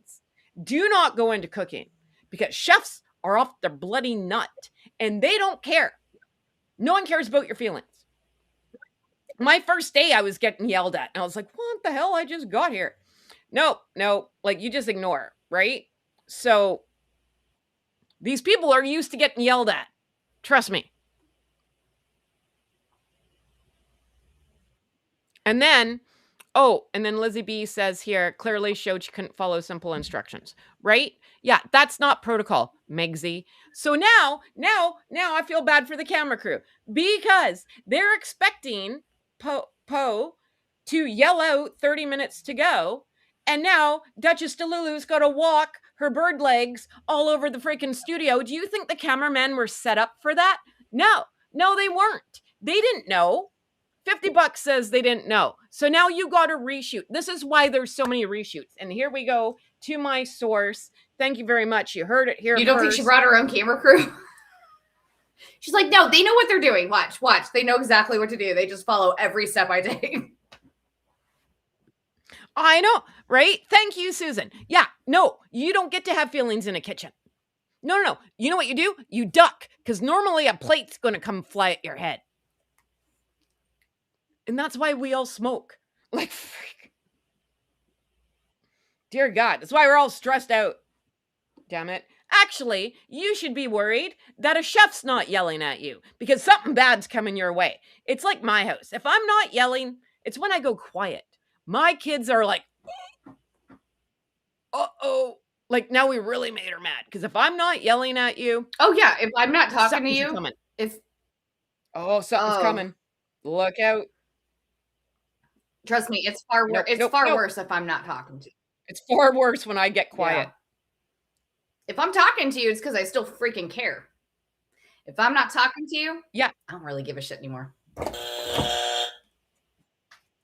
do not go into cooking, because chefs are off their bloody nut and they don't care. No one cares about your feelings. My first day I was getting yelled at and I was like, what the hell? I just got here. No, like you just ignore, right? So these people are used to getting yelled at. Trust me. And then Lizzie B says here, clearly showed she couldn't follow simple instructions, right? Yeah, that's not protocol, Megsy. So now I feel bad for the camera crew because they're expecting Poe to yell out 30 minutes to go. And now Duchess Delulu's got to walk her bird legs all over the freaking studio. Do you think the cameramen were set up for that? No, they weren't. They didn't know. $50 says they didn't know. So now you got to reshoot. This is why there's so many reshoots. And here we go to my source. Thank you very much. You heard it here You don't first. think she brought her own camera crew? She's like, no, they know what they're doing. Watch. They know exactly what to do. They just follow every step I take. I know, right? Thank you, Susan. Yeah, no, you don't get to have feelings in a kitchen. No. You know what you do? You duck, because normally a plate's going to come fly at your head. And that's why we all smoke. Like, freak. Dear God, that's why we're all stressed out. Damn it. Actually, you should be worried that a chef's not yelling at you, because something bad's coming your way. It's like my house. If I'm not yelling, it's when I go quiet. My kids are like, uh-oh. Like, now we really made her mad. Because if I'm not yelling at you. Oh, yeah. If I'm not talking to you. Coming. Something's coming. Look out. Trust me, it's far worse. It's far worse if I'm not talking to you. It's far worse when I get quiet. Yeah. If I'm talking to you, it's because I still freaking care. If I'm not talking to you, yeah, I don't really give a shit anymore.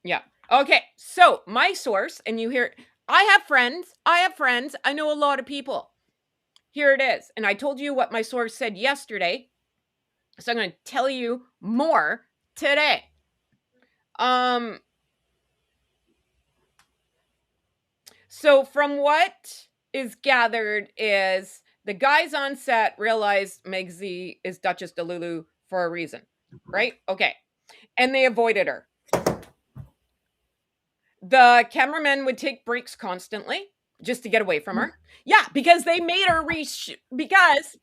Yeah. Okay. So my source, and you hear, I have friends. I know a lot of people. Here it is. And I told you what my source said yesterday. So I'm going to tell you more today. So from what is gathered is the guys on set realized Megzy is Duchess Delulu for a reason, right? Okay. And they avoided her. The cameramen would take breaks constantly just to get away from her. Yeah, because they made her because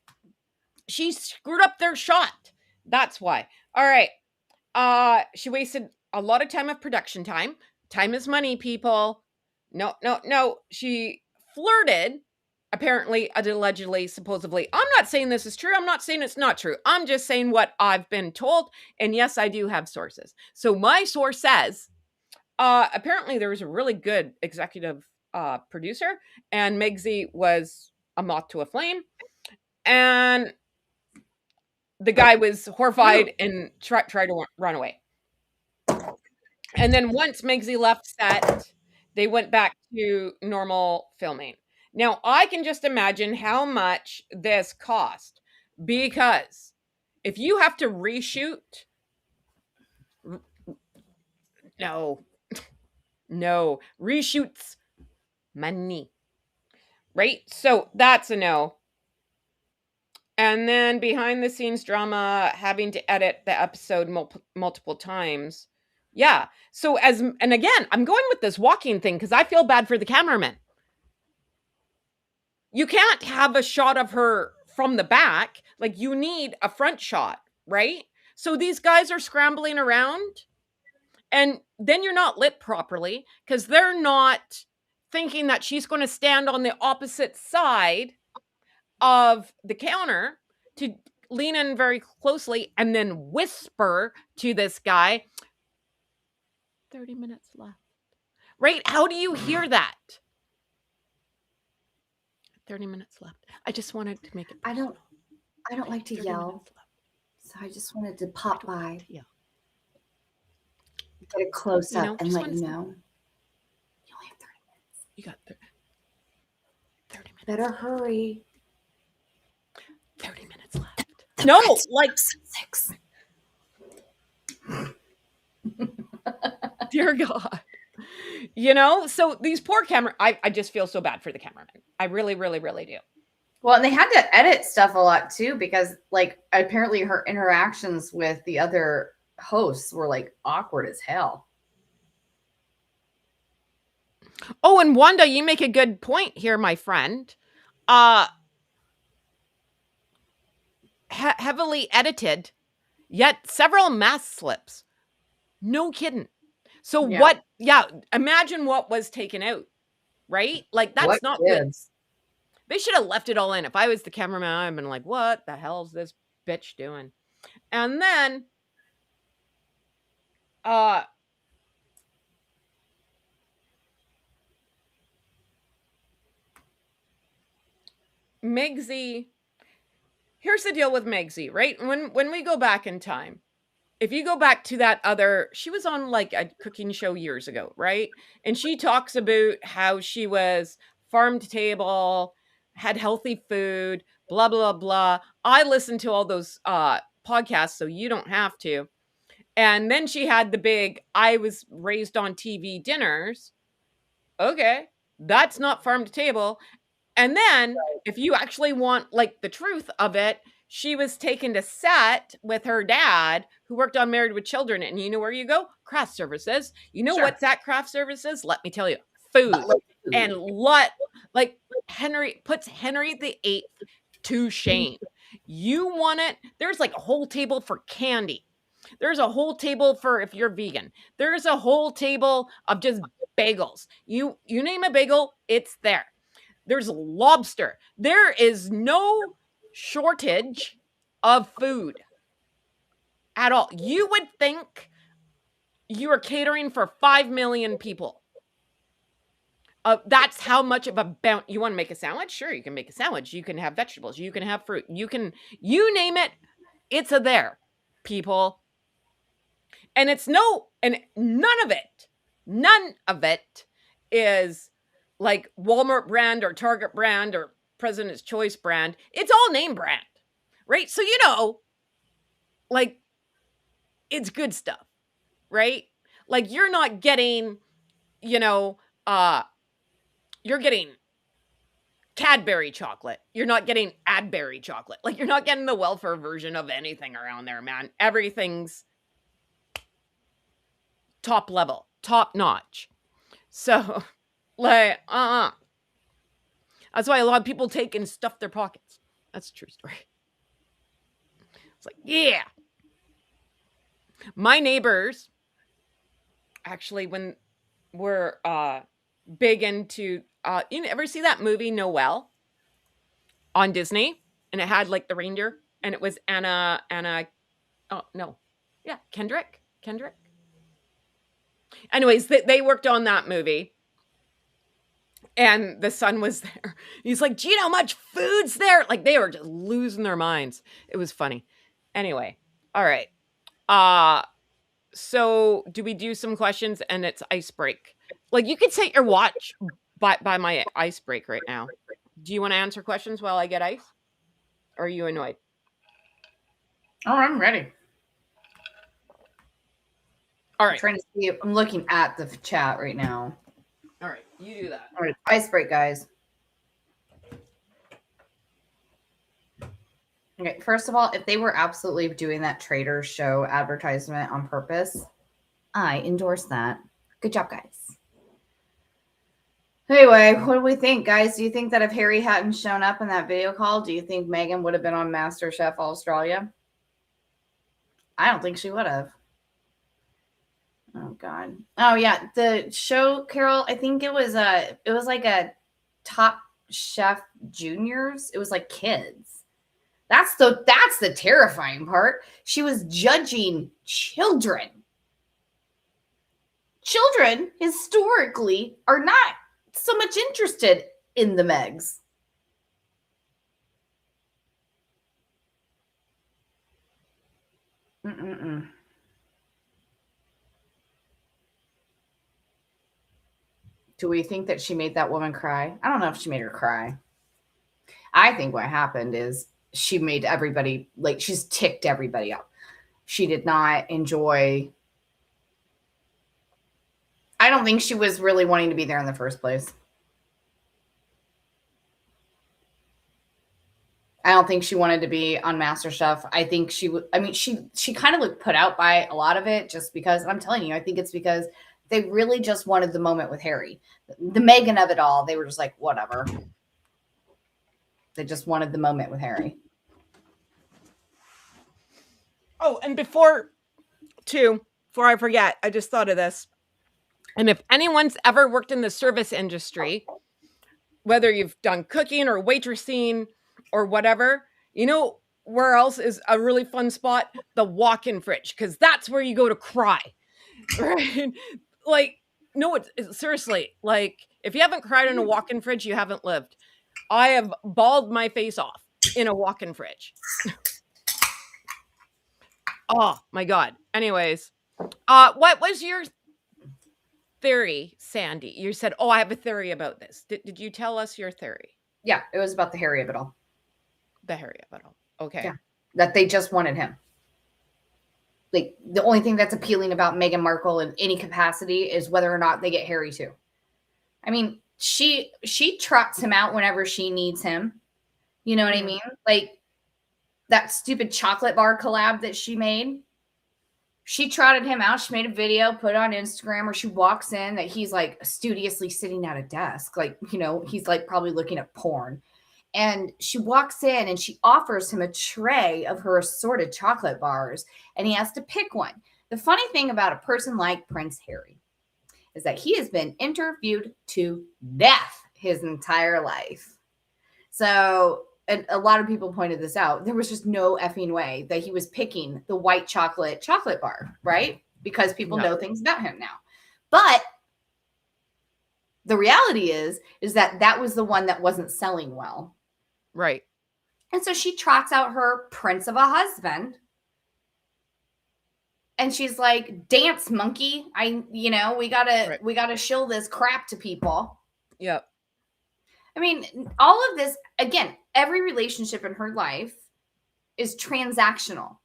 she screwed up their shot. That's why. All right. She wasted a lot of time of production time. Time is money, people. No. She flirted, apparently, allegedly, supposedly. I'm not saying this is true. I'm not saying it's not true. I'm just saying what I've been told. And yes, I do have sources. So my source says, apparently there was a really good executive producer, and Megzy was a moth to a flame. And the guy was horrified and tried to run away. And then once Megzy left set, they went back to normal filming. Now, I can just imagine how much this cost, because if you have to reshoot, no, reshoots money, right? So that's a no. And then behind the scenes drama, having to edit the episode multiple times. Yeah. So and again, I'm going with this walking thing because I feel bad for the cameraman. You can't have a shot of her from the back. Like, you need a front shot, right? So these guys are scrambling around, and then you're not lit properly because they're not thinking that she's going to stand on the opposite side of the counter to lean in very closely and then whisper to this guy, 30 minutes left. Right? How do you hear that? 30 minutes left. I just wanted to make it. I don't like to yell. So I just wanted to pop by. Yeah. Get a close up and let you know. You only have 30 minutes. You got 30 minutes. Better hurry. 30 minutes left. No, like 6. Dear God. So these poor I just feel so bad for the cameraman. I really, really, really do. Well, and they had to edit stuff a lot too, because like apparently her interactions with the other hosts were like awkward as hell. Oh, and Wanda, you make a good point here, my friend. Heavily edited, yet several mask slips. No kidding. So imagine what was taken out, right? Like, that's what not good. Good. They should have left it all in. If I was the cameraman, I'd been like, what the hell is this bitch doing? And then, Megzy, here's the deal with Megzy, right? When we go back in time, if you go back to that other, she was on like a cooking show years ago, right? And she talks about how she was farm to table, had healthy food, blah, blah, blah. I listened to all those podcasts, so you don't have to. And then she had the big, I was raised on TV dinners. Okay, that's not farm to table. And then if you actually want like the truth of it, she was taken to set with her dad who worked on Married with Children. And you know where you go? Craft services. You know what's at craft services? Let me tell you, food. And like Henry puts Henry the Eighth to shame. You want it? There's like a whole table for candy. There's a whole table for if you're vegan. There's a whole table of just bagels. You name a bagel, it's there. There's lobster. There is no shortage of food at all. You would think you are catering for 5 million people. That's how much of a bounty. You want to make a sandwich? Sure, you can make a sandwich. You can have vegetables. You can have fruit. You name it. It's there, people. And none of it is like Walmart brand or Target brand or President's Choice brand. It's all name brand, right? So, like it's good stuff, right? Like you're not getting, you're getting Cadbury chocolate. You're not getting Adberry chocolate. Like you're not getting the welfare version of anything around there, man. Everything's top level, top notch. So, like, that's why a lot of people take and stuff their pockets. That's a true story. It's like, yeah. My neighbors, actually, when we're big into, you ever see that movie Noelle on Disney? And it had like the reindeer, and it was Kendrick. Anyways, they worked on that movie. And the son was there. He's like, do you know how much food's there? Like they were just losing their minds. It was funny. Anyway, all right. So do we do some questions and it's ice break? Like you could set your watch by my ice break right now. Do you want to answer questions while I get ice? Or are you annoyed? Oh, I'm ready. All right. I'm trying to see. I'm looking at the chat right now. All right, you do that. All right, ice break, guys. Okay, first of all, if they were absolutely doing that Trader Show advertisement on purpose, I endorse that. Good job, guys. Anyway, what do we think, guys? Do you think that if Harry hadn't shown up in that video call, do you think Meghan would have been on MasterChef Australia? I don't think she would have. Oh God. Oh yeah, the show, Carol. I think it was like a Top Chef Juniors. It was like kids. That's the terrifying part. She was judging children. Children historically are not so much interested in the Megs. Do we think that she made that woman cry? I don't know if she made her cry. I think what happened is she made everybody, like, she's ticked everybody up. She did not enjoy. I don't think she was really wanting to be there in the first place. I don't think she wanted to be on MasterChef. I think she would. I mean, she kind of looked put out by a lot of it just because. I'm telling you, I think it's because they really just wanted the moment with Harry, the Meghan of it all. They were just like, whatever. They just wanted the moment with Harry. Oh, and before I forget, I just thought of this. And if anyone's ever worked in the service industry, whether you've done cooking or waitressing or whatever, you know where else is a really fun spot? The walk-in fridge, because that's where you go to cry, right? Like, no, it's seriously, like, if you haven't cried in a walk-in fridge, you haven't lived. I have bawled my face off in a walk-in fridge. Oh my God. Anyways, what was your theory, Sandy? You said, "Oh, I have a theory about this." Did you tell us your theory? Yeah, it was about the Harry of it all. The Harry of it all. Okay. Yeah. That they just wanted him. Like, the only thing that's appealing about Meghan Markle in any capacity is whether or not they get Harry too. I mean, she trots him out whenever she needs him. You know what I mean? Like that stupid chocolate bar collab that she made. She trotted him out. She made a video, put it on Instagram, where she walks in that he's like studiously sitting at a desk. Like, you know, he's like probably looking at porn. And she walks in and she offers him a tray of her assorted chocolate bars, and he has to pick one. The funny thing about a person like Prince Harry is that he has been interviewed to death his entire life. So, and a lot of people pointed this out. There was just no effing way that he was picking the white chocolate bar, right? Because people know things about him now. But the reality is that that was the one that wasn't selling well. Right. And so she trots out her prince of a husband. And she's like, "Dance, monkey. We gotta shill this crap to people." Yep. I mean, all of this, again, every relationship in her life is transactional.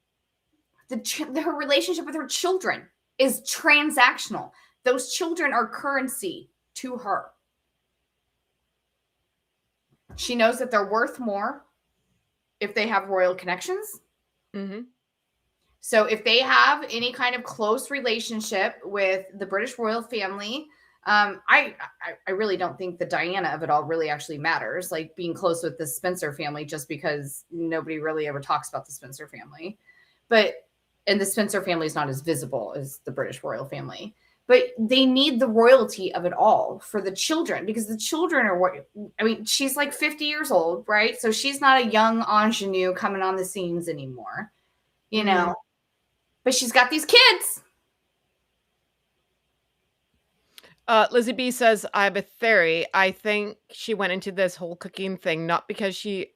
Her relationship with her children is transactional. Those children are currency to her. She knows that they're worth more if they have royal connections. Mm-hmm. So if they have any kind of close relationship with the British royal family, I really don't think the Diana of it all really actually matters, like being close with the Spencer family, just because nobody really ever talks about the Spencer family. And the Spencer family is not as visible as the British royal family. But they need the royalty of it all for the children, because the children are what, I mean, she's like 50 years old, right? So she's not a young ingenue coming on the scenes anymore, you know, but she's got these kids. Lizzie B says, "I have a theory. I think she went into this whole cooking thing not because the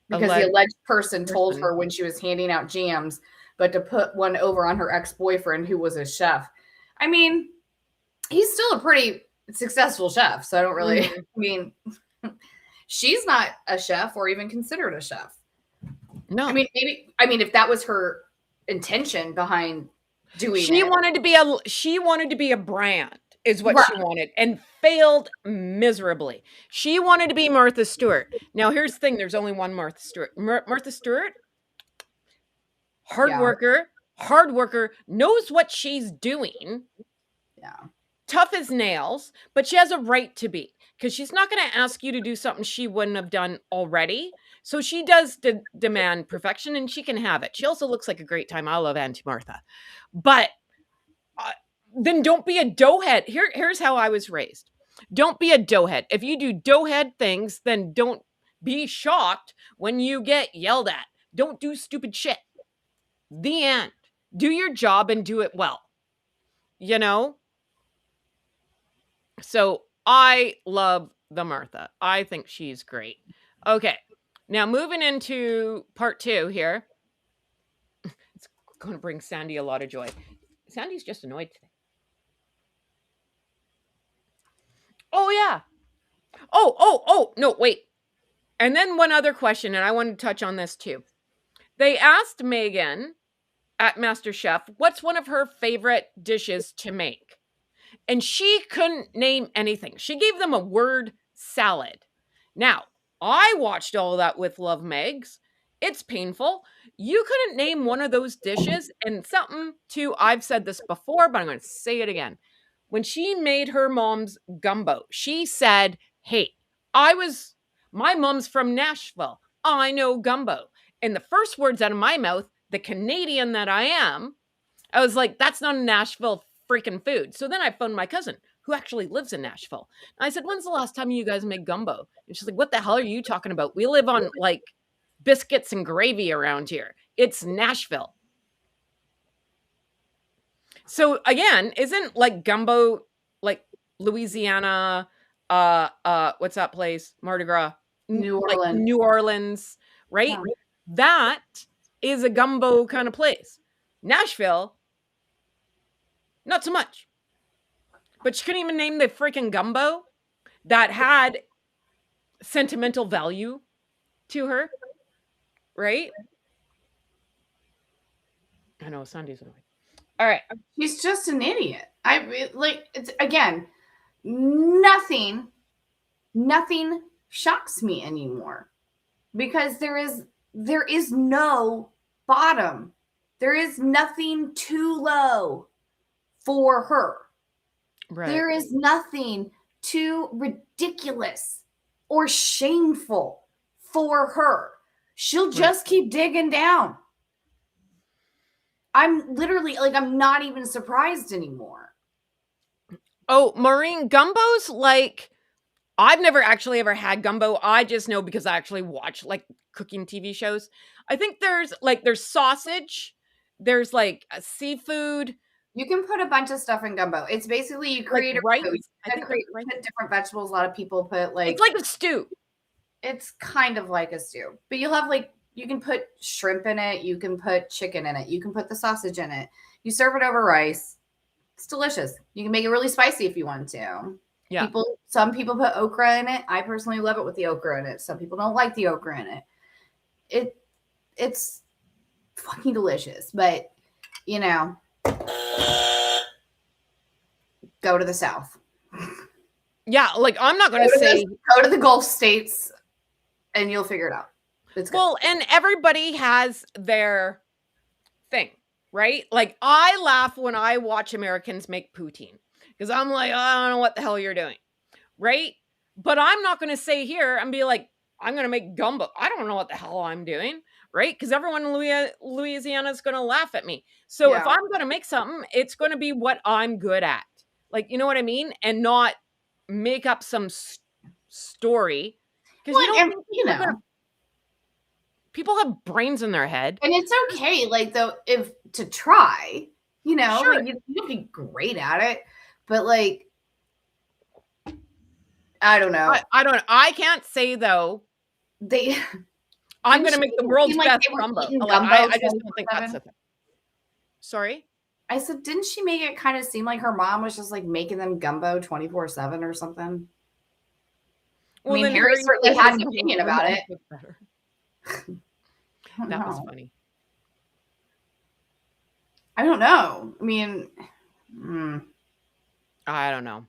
alleged person told her when she was handing out jams, but to put one over on her ex-boyfriend who was a chef." I mean, he's still a pretty successful chef, so I don't really, I mean, she's not a chef or even considered a chef. No. I mean, if that was her intention behind doing she it. wanted to be a brand is what she wanted, and failed miserably. She wanted to be Martha Stewart. Now, here's the thing. There's only one Martha Stewart. Martha Stewart, hard worker, knows what she's doing. Yeah. Tough as nails, but she has a right to be, because she's not going to ask you to do something she wouldn't have done already. So she does demand perfection, and she can have it. She also looks like a great time. I love Auntie Martha. But then don't be a doughhead. Here's how I was raised. Don't be a doughhead. If you do doughhead things, then don't be shocked when you get yelled at. Don't do stupid shit. The end. Do your job and do it well. You know? So I love the Martha. I think she's great. Okay. Now moving into part 2 here. It's going to bring Sandy a lot of joy. Sandy's just annoyed today. Oh, yeah. Oh, no, wait. And then one other question, and I want to touch on this too. They asked Meghan at MasterChef, what's one of her favorite dishes to make? And she couldn't name anything. She gave them a word salad. Now, I watched all that with Love Megs. It's painful. You couldn't name one of those dishes, and something too, I've said this before, but I'm going to say it again. When she made her mom's gumbo, she said, "Hey, my mom's from Nashville. I know gumbo." And the first words out of my mouth, the Canadian that I am, I was like, that's not a Nashville freaking food. So then I phoned my cousin, who actually lives in Nashville. And I said, "When's the last time you guys made gumbo?" And she's like, "What the hell are you talking about? We live on like biscuits and gravy around here. It's Nashville." So again, isn't like gumbo like Louisiana, what's that place? Mardi Gras. New Orleans. Like New Orleans, right? Yeah. That is a gumbo kind of place. Nashville, not so much. But she couldn't even name the freaking gumbo that had sentimental value to her, right? I know, Sandy's annoying. All right. She's just an idiot. It's again, nothing shocks me anymore because there is no bottom. There is nothing too low for her. Right. There is nothing too ridiculous or shameful for her. She'll just keep digging down. I'm literally I'm not even surprised anymore. Oh, Maureen, gumbo's like, I've never actually ever had gumbo. I just know because I actually watch like cooking TV shows. I think there's sausage, there's like seafood. You can put a bunch of stuff in gumbo. It's basically you create rice. put different vegetables. A lot of people put it's like a stew. It's kind of like a stew, but you'll have you can put shrimp in it. You can put chicken in it. You can put the sausage in it. You serve it over rice. It's delicious. You can make it really spicy if you want to. Yeah. Some people put okra in it. I personally love it with the okra in it. Some people don't like the okra in it. It's fucking delicious, but go to the South. Yeah, I'm not going to say go to the Gulf states and you'll figure it out. It's good. Well, and everybody has their thing, right? I laugh when I watch Americans make poutine because I'm like, I don't know what the hell you're doing, right? But I'm not going to say here and be like, I'm going to make gumbo. I don't know what the hell I'm doing, right? Because everyone in Louisiana is going to laugh at me. So if I'm going to make something, it's going to be what I'm good at. You know what I mean? And not make up some story. Because people have brains in their head. And it's okay, if to try, sure. You don't be great at it. But I don't know. I don't know. I can't say though. I'm going to make the world's best gumbo. I just don't think that's the thing. Sorry? I said, didn't she make it kind of seem like her mom was just making them gumbo 24/7 or something? Well, I mean, Harry certainly had an opinion about it. That was funny. I don't know. I mean, I don't know.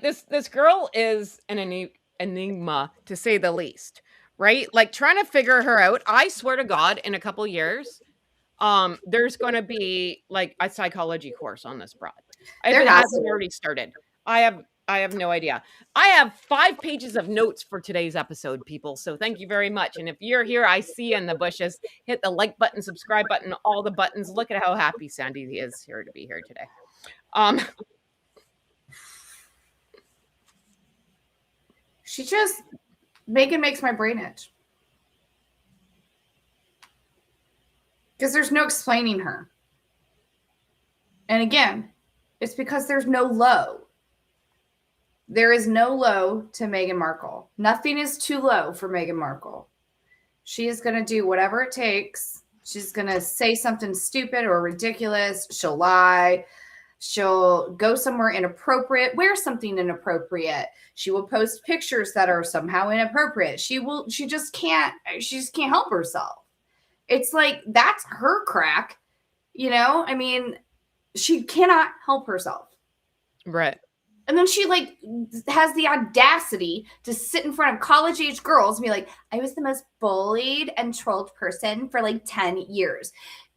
This girl is an enigma, to say the least, right? Trying to figure her out. I swear to God, in a couple years, there's going to be a psychology course on this broad. If it hasn't already started. I have no idea. I have 5 pages of notes for today's episode, people. So thank you very much. And if you're here, I see you in the bushes. Hit the like button, subscribe button, all the buttons. Look at how happy Sandy is here to be here today. Megan makes my brain itch. Because there's no explaining her. And again, it's because there's no low. There is no low to Meghan Markle. Nothing is too low for Meghan Markle. She is going to do whatever it takes. She's going to say something stupid or ridiculous. She'll lie. She'll go somewhere inappropriate, wear something inappropriate. She will post pictures that are somehow inappropriate. She just can't help herself. It's that's her crack, I mean, she cannot help herself. Right. And then she has the audacity to sit in front of college-age girls and be like, I was the most bullied and trolled person for 10 years.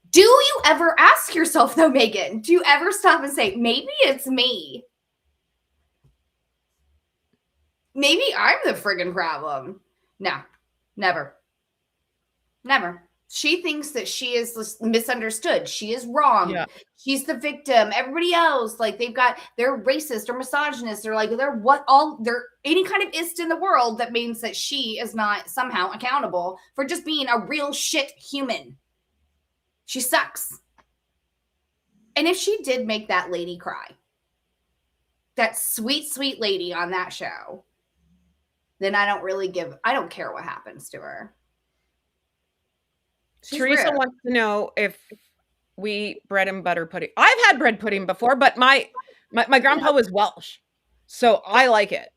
Do you ever ask yourself though, Megan, do you ever stop and say, maybe it's me? Maybe I'm the friggin' problem. No, never. Never. She thinks that she is misunderstood. She is wrong. Yeah. She's the victim. Everybody else, they're racist or misogynist. They're they're any kind of ist in the world that means that she is not somehow accountable for just being a real shit human. She sucks. And if she did make that lady cry, that sweet, sweet lady on that show, then I don't care what happens to her. She's Teresa rude. wants to know if we eat bread and butter pudding. I've had bread pudding before, but my grandpa was Welsh, so I like it.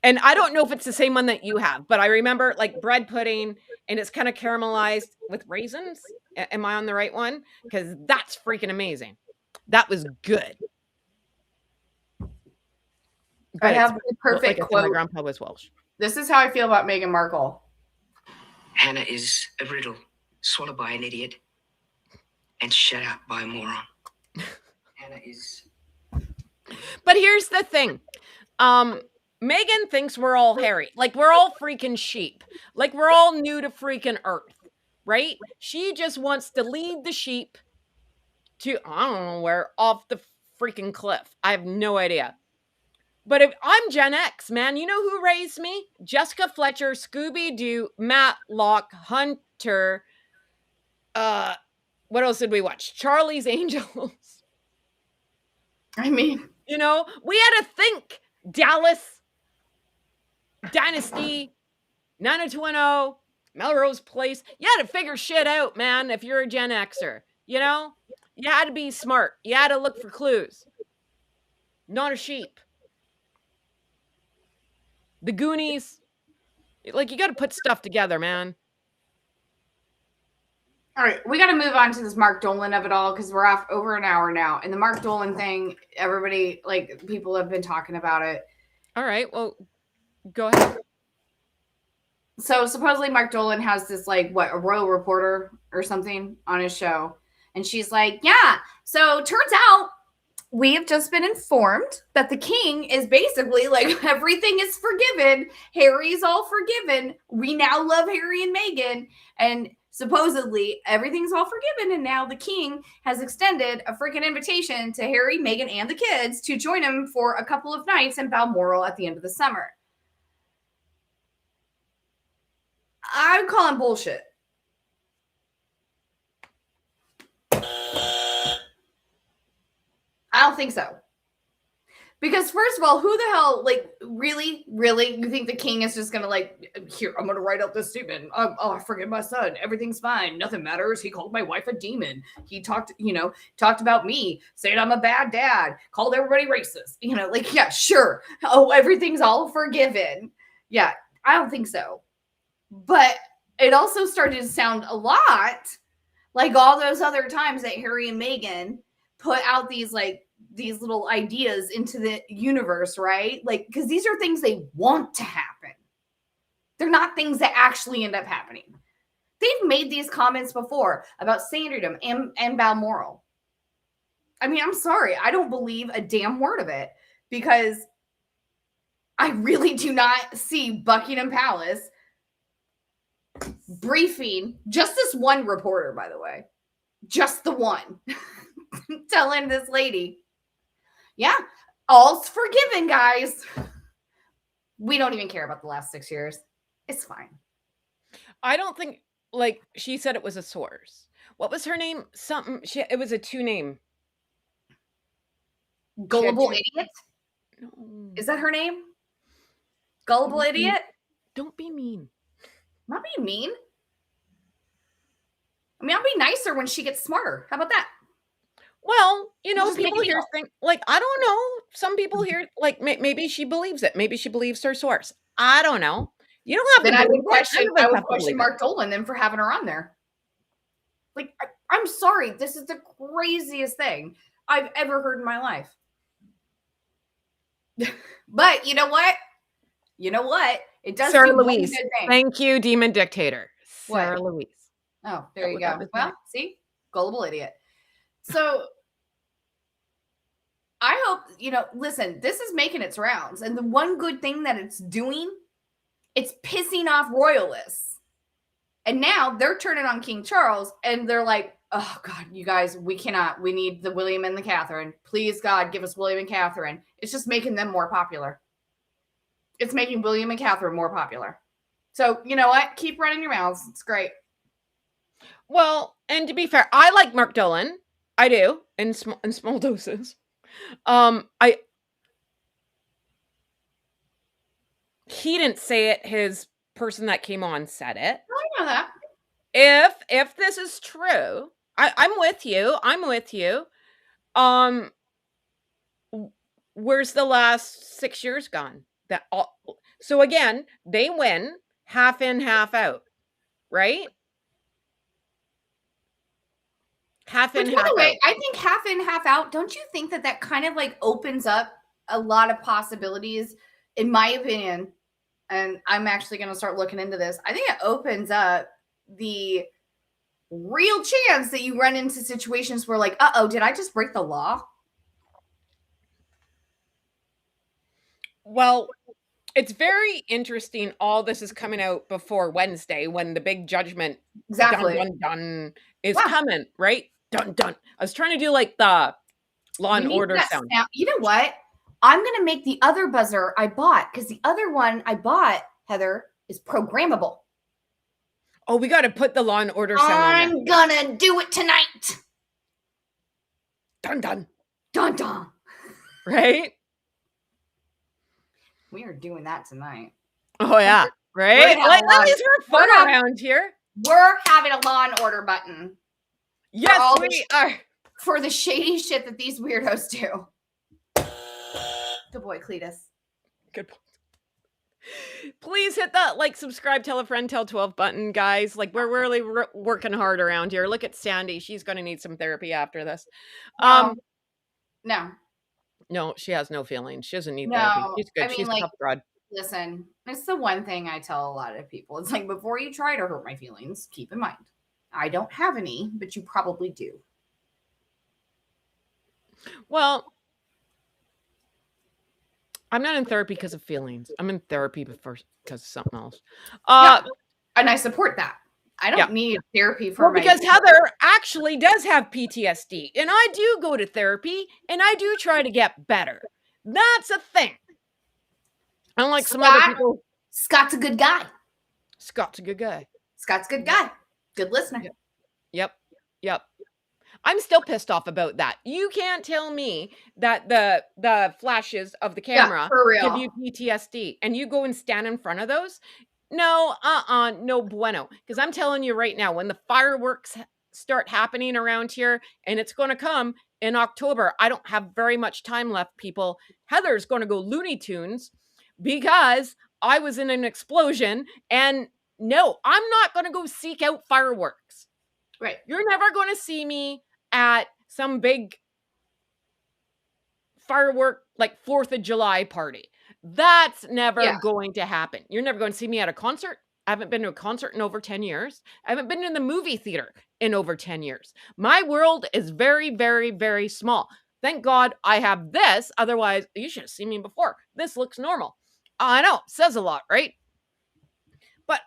And I don't know if it's the same one that you have, but I remember like bread pudding, and it's kind of caramelized with raisins. Am I on the right one? Because that's freaking amazing. That was good. I But have it's the like I perfect said, my quote. grandpa was Welsh. This is how I feel about Meghan Markle. Hannah is a riddle, swallowed by an idiot, and shut out by a moron. Hannah is. But here's the thing. Meghan thinks we're all hairy. Like we're all freaking sheep. Like we're all new to freaking earth, right? She just wants to lead the sheep to, I don't know where, off the freaking cliff. I have no idea. But if I'm Gen X, man, you know who raised me? Jessica Fletcher, Scooby-Doo, Matlock, Hunter. What else did we watch? Charlie's Angels. I mean, You know, we had to think Dallas, Dynasty, 90210, Melrose Place. You had to figure shit out, man, if you're a Gen Xer. You know? You had to be smart. You had to look for clues. Not a sheep. The Goonies. Like, you got to put stuff together, man. all right, we got to move on to this Mark Dolan of it all because we're off over an hour now. And the Mark Dolan thing, everybody, like, people have been talking about it. All right, well, go ahead. So supposedly Mark Dolan has this, like, what, a royal reporter or something on his show. And she's like, yeah, so turns out we have just been informed that the king is basically like, everything is forgiven. Harry's all forgiven. We now love Harry and Meghan. And supposedly everything's all forgiven. And now the king has extended a freaking invitation to Harry, Meghan, and the kids to join him for a couple of nights in Balmoral at the end of the summer. I'm calling bullshit. I don't think so. Because first of all, who the hell, like, really, you think the king is just gonna, like, here, I'm gonna write out this statement. Oh, I forgive my son. Everything's fine. Nothing matters. He called my wife a demon. He talked about me, saying I'm a bad dad, called everybody racist. Like, yeah, sure. Oh, everything's all forgiven. Yeah, I don't think so. But it also started to sound a lot like all those other times that Harry and Meghan put out these little ideas into the universe, right? Like, because these are things they want to happen. They're not things that actually end up happening. They've made these comments before about Sandringham and Balmoral. I mean, I'm sorry. I don't believe a damn word of it because I really do not see Buckingham Palace briefing just this one reporter, by the way. Just the one. Telling this lady, yeah, all's forgiven, guys. We don't even care about the last 6 years. It's fine. I don't think, like, she said it was a source. What was her name? It was a two name. Gullible Idiot? No. Is that her name? Gullible Idiot? Don't be mean. I'm not being mean. I mean, I'll be nicer when she gets smarter. How about that? Well, Just people make it here up. think, like, I don't know. Some people here, like, maybe she believes it. Maybe she believes her source. I don't know. You don't have Then to I would believe it. question, None of us I would have to question believe it. Mark Dolan then for having her on there. Like, I'm sorry. This is the craziest thing I've ever heard in my life. But you know what? It does Sarah do one Louise. good thing. Thank you, Demon Dictator. What? Sarah Louise. Oh, there you That go. was Well, nice. see? Gullible Idiot. So I hope, listen, this is making its rounds. And the one good thing that it's doing, it's pissing off royalists. And now they're turning on King Charles and they're like, oh, God, you guys, we need the William and the Catherine. Please, God, give us William and Catherine. It's just making them more popular. It's making William and Catherine more popular. So, you know what? Keep running your mouths. It's great. Well, and to be fair, I like Mark Dolan. I do, in small doses. He didn't say it. His person that came on said it. I know that. if this is true, I'm with you. I'm with you. Um, where's the last 6 years gone? So again, they win half in, half out, right? Half in, Which, by half the way, out. I think half in, half out. Don't you think that kind of like opens up a lot of possibilities, in my opinion? And I'm actually going to start looking into this. I think it opens up the real chance that you run into situations where, like, uh-oh, did I just break the law? Well, it's very interesting. All this is coming out before Wednesday when the big judgment, Exactly. dun, dun, dun, is Yeah. coming, right? Dun, dun. I was trying to do like the Law We and need Order that sound. sound. You know what? I'm going to make the other buzzer I bought, because the other one I bought, Heather, is programmable. Oh, we got to put the Law and Order sound on there. I'm going to do it tonight. Dun, dun. Dun, dun. Right? We are doing that tonight. Oh, yeah. Right? Like, at least we're fun around here. We're having a Law and Order button. Yes, we are. For the shady shit that these weirdos do. Good boy, Cletus. Good point. Please hit that like, subscribe, tell a friend, tell 12 button, guys. Like, we're really working hard around here. Look at Sandy. She's going to need some therapy after this. No, she has no feelings. She doesn't need therapy. She's good. I mean, She's like, tough broad. Listen, it's the one thing I tell a lot of people. It's like, before you try to hurt my feelings, keep in mind, I don't have any, but you probably do. Well, I'm not in therapy because of feelings. I'm in therapy because of something else. And I support that. I don't need therapy for because Heather actually does have PTSD, and I do go to therapy, and I do try to get better. That's a thing. Unlike some other people. Scott's a good guy. Scott's a good guy. Scott's a good guy. Good listener. Yep. I'm still pissed off about that. You can't tell me that the flashes of the camera give you PTSD, and you go and stand in front of those. No, no bueno. Because I'm telling you right now, when the fireworks start happening around here, and it's going to come in October, I don't have very much time left, people. Heather's going to go Looney Tunes because I was in an explosion, and no, I'm not going to go seek out fireworks. Right. You're never going to see me at some big firework, like 4th of July party. That's never going to happen. You're never going to see me at a concert. I haven't been to a concert in over 10 years. I haven't been in the movie theater in over 10 years. My world is very, very, very small. Thank God I have this. Otherwise, you should have seen me before. This looks normal. I know, says a lot, right? But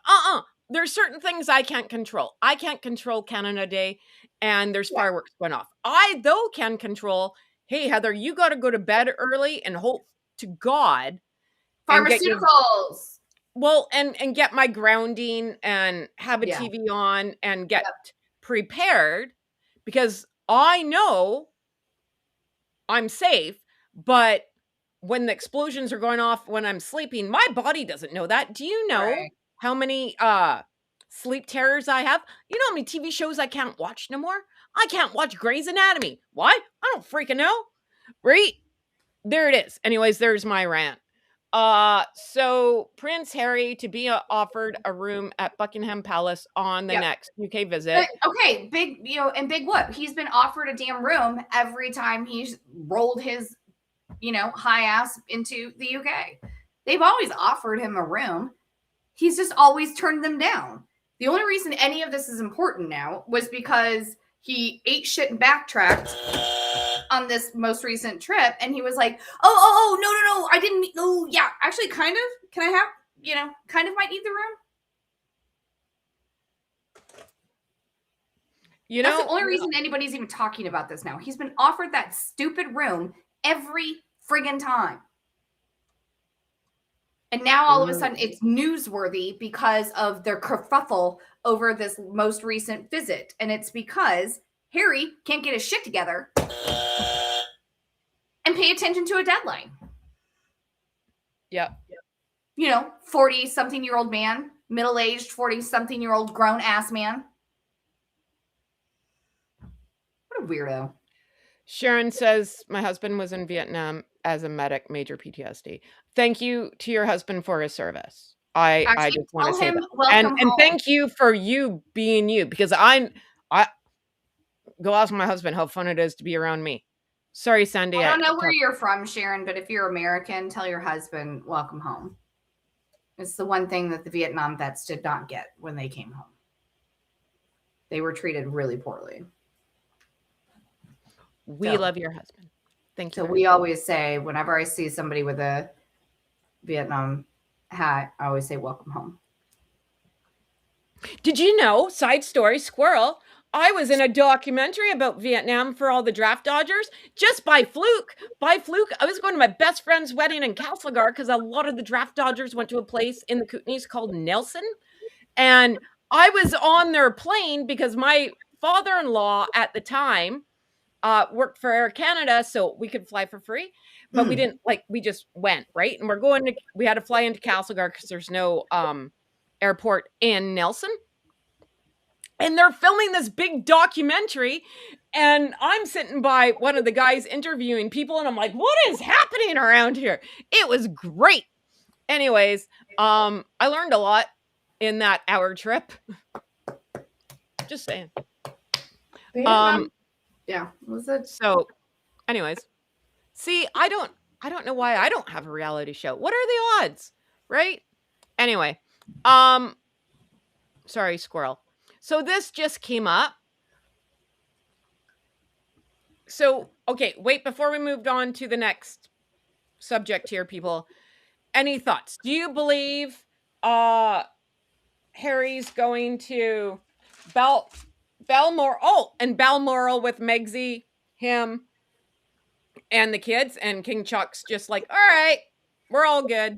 there's certain things I can't control. I can't control Canada Day, and there's fireworks going off. I, though, can control, hey, Heather, you got to go to bed early and hope to God. Pharmaceuticals. And get my grounding and have a TV on and get prepared, because I know I'm safe, but when the explosions are going off when I'm sleeping, my body doesn't know that. Do you know how many sleep terrors I have? You know how many TV shows I can't watch no more? I can't watch Grey's Anatomy. Why? I don't freaking know. Right? There it is. Anyways, there's my rant. So Prince Harry to be offered a room at Buckingham Palace on the next UK visit. But, okay, big, and big whoop. He's been offered a damn room every time he's rolled his, high ass into the UK. They've always offered him a room. He's just always turned them down. The only reason any of this is important now was because he ate shit and backtracked on this most recent trip, and he was like, no, I didn't, actually kind of, can I have, kind of might need the room. That's the only reason anybody's even talking about this now. He's been offered that stupid room every friggin' time. And now all of a sudden it's newsworthy because of their kerfuffle over this most recent visit. And it's because Harry can't get his shit together and pay attention to a deadline. Yep. 40-something-year-old man, middle-aged 40-something-year-old grown-ass man. What a weirdo. Sharon says, my husband was in Vietnam as a medic, major PTSD. Thank you to your husband for his service. I Actually, just want to tell say him that. welcome And home. thank you for you being you, because I go ask my husband how fun it is to be around me. Sorry, Sandy. I don't know where you're from, Sharon, but if you're American, tell your husband welcome home. It's the one thing that the Vietnam vets did not get when they came home. They were treated really poorly. We love your husband. Thank you. So we always say, whenever I see somebody with a Vietnam hat, I always say, welcome home. Did you know, side story, squirrel, I was in a documentary about Vietnam for all the draft dodgers just by fluke. By fluke, I was going to my best friend's wedding in Castlegar because a lot of the draft dodgers went to a place in the Kootenays called Nelson. And I was on their plane because my father-in-law at the time worked for Air Canada, so we could fly for free. But we didn't, we just went, right? And we had to fly into Castlegar because there's no airport in Nelson. And they're filming this big documentary, and I'm sitting by one of the guys interviewing people, and I'm like, what is happening around here? It was great. Anyways, I learned a lot in that hour trip. Just saying. Yeah, was it? So anyways, see, I don't know why I don't have a reality show. What are the odds? Right? Anyway, sorry, squirrel. So this just came up. So, okay, wait, before we moved on to the next subject here, people, any thoughts? Do you believe Harry's going to Balmoral? Oh, and Balmoral with Megsy, him, and the kids, and King Chuck's just like, all right, we're all good.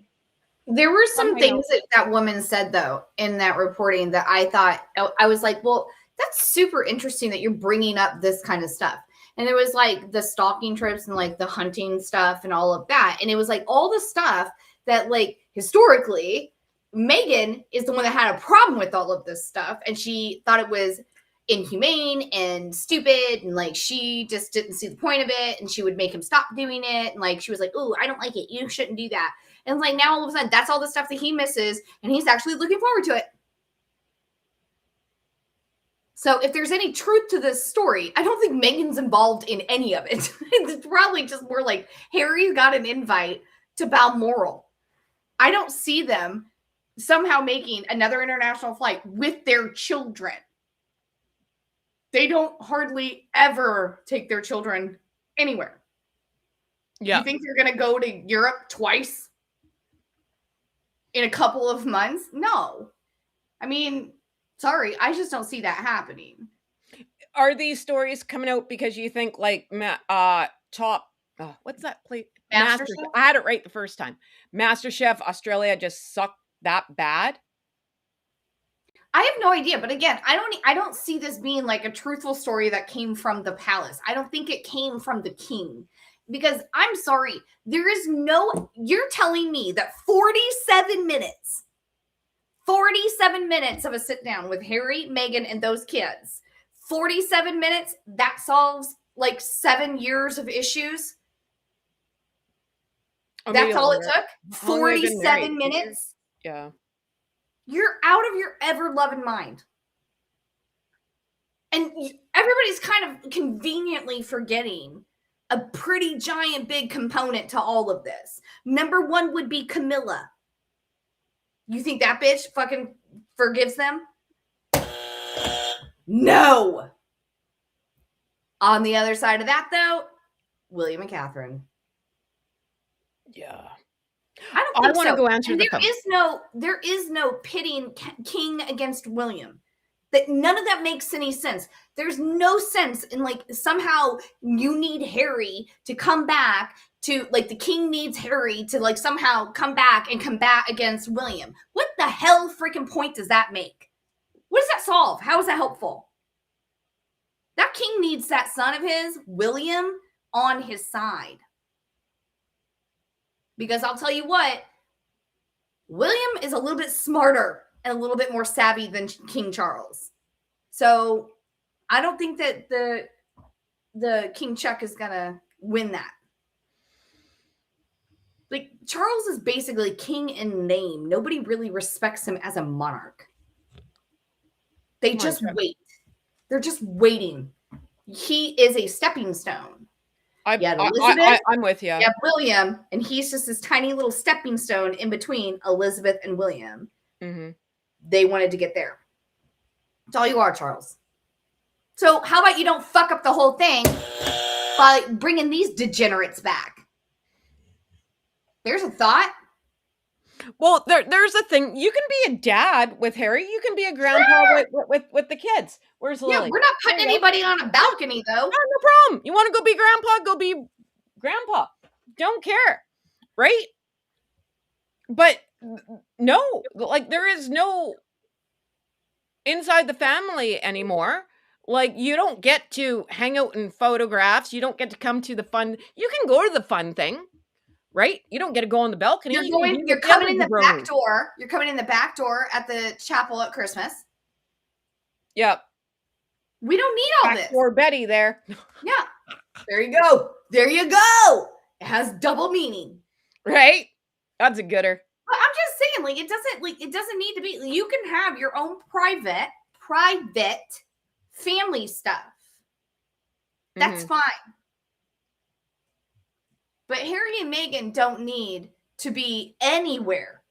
There were some things that woman said, though, in that reporting that I thought, I was like, well, that's super interesting that you're bringing up this kind of stuff. And there was like the stalking trips and like the hunting stuff and all of that. And it was like all the stuff that, like, historically, Meghan is the one that had a problem with all of this stuff. And she thought it was inhumane and stupid. And like, she just didn't see the point of it. And she would make him stop doing it. And like, she was like, oh, I don't like it. You shouldn't do that. And like, now all of a sudden, that's all the stuff that he misses. And he's actually looking forward to it. So if there's any truth to this story, I don't think Meghan's involved in any of it. It's probably just more like Harry's got an invite to Balmoral. I don't see them somehow making another international flight with their children. They don't hardly ever take their children anywhere. Yeah. You think they're going to go to Europe twice in a couple of months? No. I mean, sorry, I just don't see that happening. Are these stories coming out because you think like what's that place? MasterChef. I had it right the first time. MasterChef Australia just sucked that bad? I have no idea, but again, I don't see this being like a truthful story that came from the palace. I don't think it came from the king. Because I'm sorry, you're telling me that 47 minutes of a sit down with Harry, Meghan, and those kids, 47 minutes, that solves like 7 years of issues. That's all it took? 47 minutes? Yeah. You're out of your ever-loving mind. And everybody's kind of conveniently forgetting a pretty giant big component to all of this. Number one would be Camilla. You think that bitch fucking forgives them? No. On the other side of that, though, William and Catherine. Yeah. I want to go answer the phone. There is no pitting King against William. That none of that makes any sense. There's no sense in like somehow you need Harry to come back to like the king needs Harry to like somehow come back and combat against William. What the hell freaking point does that make? What does that solve? How is that helpful? That king needs that son of his, William, on his side. Because I'll tell you what, William is a little bit smarter and a little bit more savvy than King Charles. So I don't think that the King Chuck is gonna win that. Like, Charles is basically king in name. Nobody really respects him as a monarch. They just wait. They're just waiting. He is a stepping stone. Elizabeth. I'm with you. Yeah, William, and he's just this tiny little stepping stone in between Elizabeth and William. Mm-hmm. They wanted to get there. That's all you are, Charles. So how about you don't fuck up the whole thing by bringing these degenerates back? There's a thought. Well, there's a thing. You can be a dad with Harry. You can be a grandpa with the kids. Where's Lily? Yeah, we're not putting anybody on a balcony, though. No problem. You want to go be grandpa? Go be grandpa. Don't care, right? But no, like, there is no inside the family anymore. Like, you don't get to hang out in photographs. You don't get to come to the fun. You can go to the fun thing. Right? You don't get to go on the balcony. You're coming in the back door. You're coming in the back door at the chapel at Christmas. Yep. We don't need all this. Poor Betty there. Yeah. There you go. There you go. It has double meaning. Right? That's a gooder. But I'm just saying, like, it doesn't need to be. You can have your own private family stuff. That's fine. But Harry and Meghan don't need to be anywhere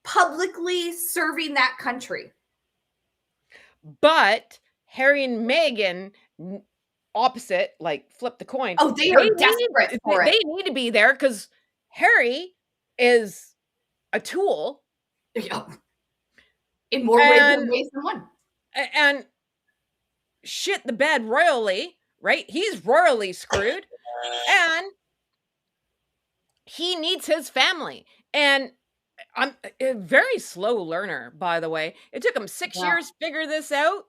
publicly serving that country. But Harry and Meghan, opposite, like, flip the coin. Oh, they are desperate for it. They need to be there because Harry is a tool. Yeah. In more ways than one. And shit the bed royally, right? He's royally screwed. And he needs his family. And I'm a very slow learner, by the way. It took him 6 years to figure this out.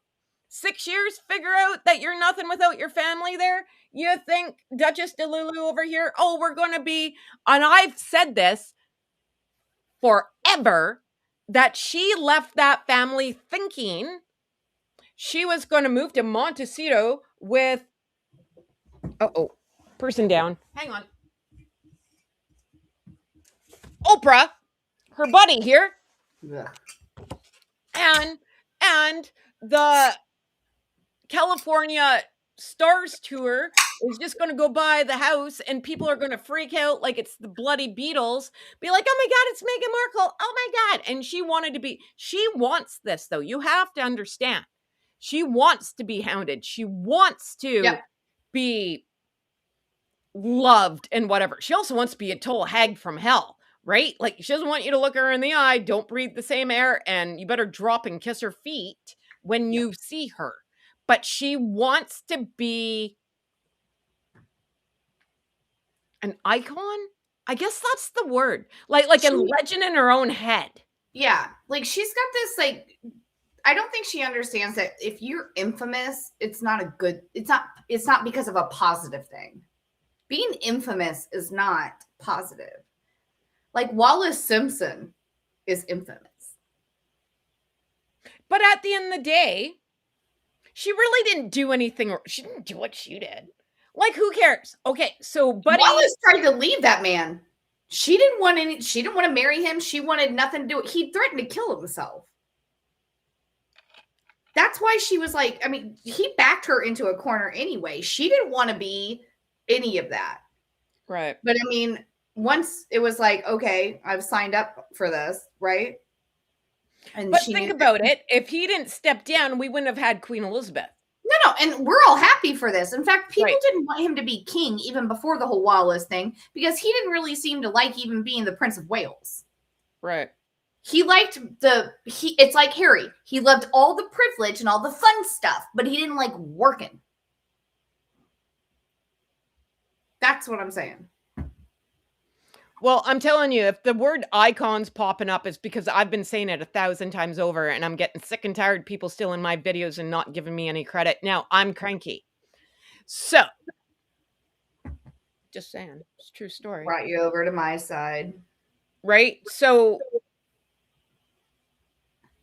6 years figure out that you're nothing without your family there. You think Duchess DeLulu over here, oh, we're going to be, and I've said this forever, that she left that family thinking she was going to move to Montecito with, person down. Hang on. Oprah, her buddy here, and the California Stars tour is just going to go by the house, and people are going to freak out like it's the bloody Beatles. Be like, oh my God, it's Meghan Markle. Oh my God. And she wants this, though. You have to understand. She wants to be hounded. She wants to be loved and whatever. She also wants to be a total hag from hell. Right? Like, she doesn't want you to look her in the eye. Don't breathe the same air. And you better drop and kiss her feet when you see her. But she wants to be an icon. I guess that's the word. Like a legend in her own head. Yeah. Like, she's got this, like, I don't think she understands that if you're infamous, it's not because of a positive thing. Being infamous is not positive. Like, Wallace Simpson is infamous. But at the end of the day, she really didn't do anything. She didn't do what she did. Like, who cares? Okay, so Buddy Wallace tried to leave that man. She didn't want to marry him. She wanted nothing to do with it. He threatened to kill himself. That's why she was like, I mean, he backed her into a corner anyway. She didn't want to be any of that. Right. But I mean, once it was like, okay, I've signed up for this, right? But think about it. If he didn't step down, we wouldn't have had Queen Elizabeth. No, and we're all happy for this. In fact, people didn't want him to be king even before the whole Wallace thing because he didn't really seem to like even being the Prince of Wales. Right. He liked it's like Harry. He loved all the privilege and all the fun stuff, but he didn't like working. That's what I'm saying. Well, I'm telling you, if the word icon's popping up, it's because I've been saying it 1,000 times over, and I'm getting sick and tired of people still in my videos and not giving me any credit. Now, I'm cranky. So, just saying. It's a true story. Brought you over to my side. Right? So,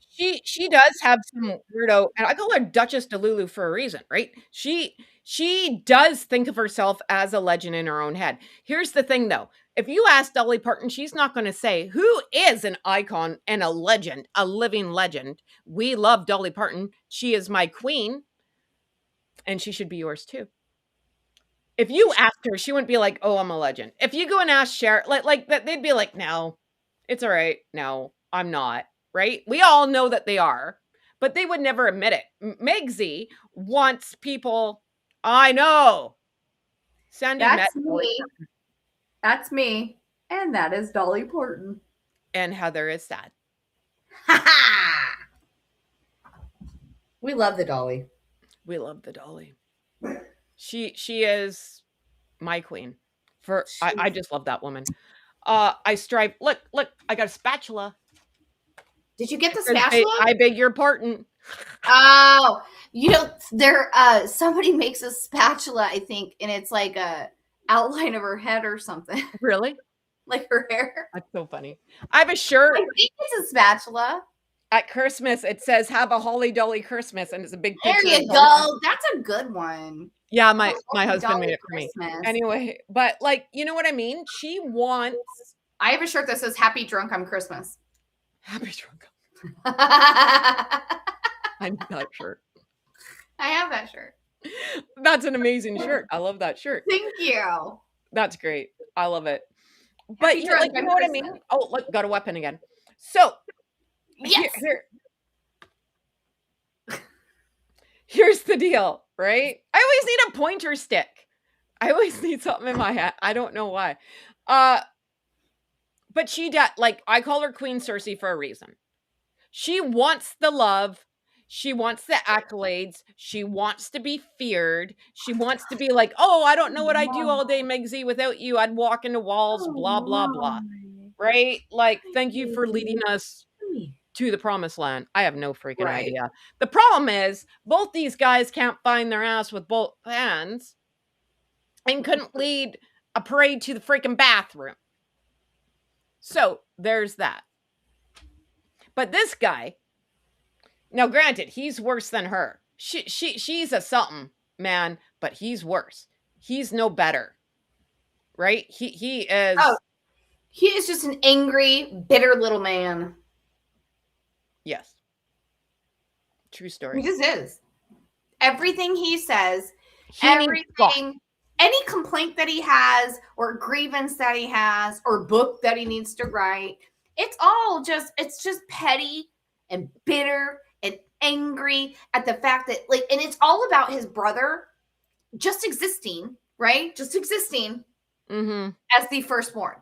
she does have some weirdo, and I call her Duchess DeLulu for a reason, right? She She does think of herself as a legend in her own head. Here's the thing, though. If you ask Dolly Parton, she's not going to say who is an icon and a legend, a living legend. We love Dolly Parton. She is my queen, and she should be yours too. If you asked her, she wouldn't be like, "Oh, I'm a legend." If you go and ask Cher, like that, they'd be like, "No, it's all right. No, I'm not." Right? We all know that they are, but they would never admit it. Megsy wants people. I know. Sandy met That's Dolly me. That's me. And that is Dolly Parton. and Heather is sad. Ha ha! We love the Dolly. We love the Dolly. She is my queen. I just love that woman. I strive. Look, I got a spatula. Did you get the spatula? I beg your pardon. Oh, there somebody makes a spatula, I think, and it's like a outline of her head or something. Really? Like her hair. That's so funny. I have a shirt. I think it's a spatula. At Christmas, it says "Have a Holly Dolly Christmas," and it's a big picture. There you go. That's a good one. Yeah, my Holly husband Dolly made it for me. Christmas. Anyway, but like, you know what I mean? She wants I have a shirt that says "Happy Drunk on Christmas." happy drunk. I I need that shirt. have that shirt. That's an amazing shirt. I love that shirt. Thank you. That's great. I love it. But Happy you know, like, drunk you on know what I mean? Christmas. Oh, look, got a weapon again. So Yes. here's the deal, right? I always need a pointer stick. I always need something in my hat. I don't know why. But she like, I call her Queen Cersei for a reason. She wants the love. She wants the accolades. She wants to be feared. She wants to be like, oh, I don't know what I do all day, Megsy. Without you, I'd walk into walls, blah, blah, blah. Right? Like, thank you for leading us to the promised land. I have no freaking idea. The problem is, both these guys can't find their ass with both hands and couldn't lead a parade to the freaking bathroom. So there's that. But this guy, now granted, he's worse than her. She's a something, man, but he's worse. He's no better. Right? He is. Oh, he is just an angry, bitter little man. Yes. True story. He just is. Everything he says, Any complaint that he has, or grievance that he has, or book that he needs to write, it's just petty and bitter and angry at the fact that, like, and it's all about his brother just existing, right? Just existing as the firstborn.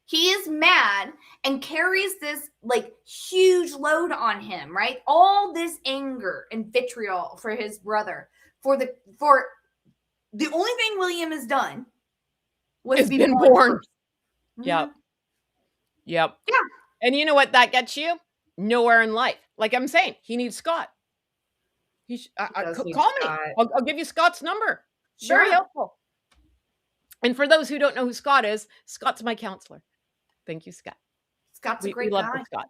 He is mad and carries this like huge load on him, right? All this anger and vitriol for his brother, for the only thing William has done was be been born. Mm-hmm. Yep. Yeah. And you know what that gets you? Nowhere in life. Like I'm saying, he needs Scott. Call me. I'll give you Scott's number. Sure. Very helpful. And for those who don't know who Scott is, Scott's my counselor. Thank you, Scott. Scott's a great we love guy. Scott.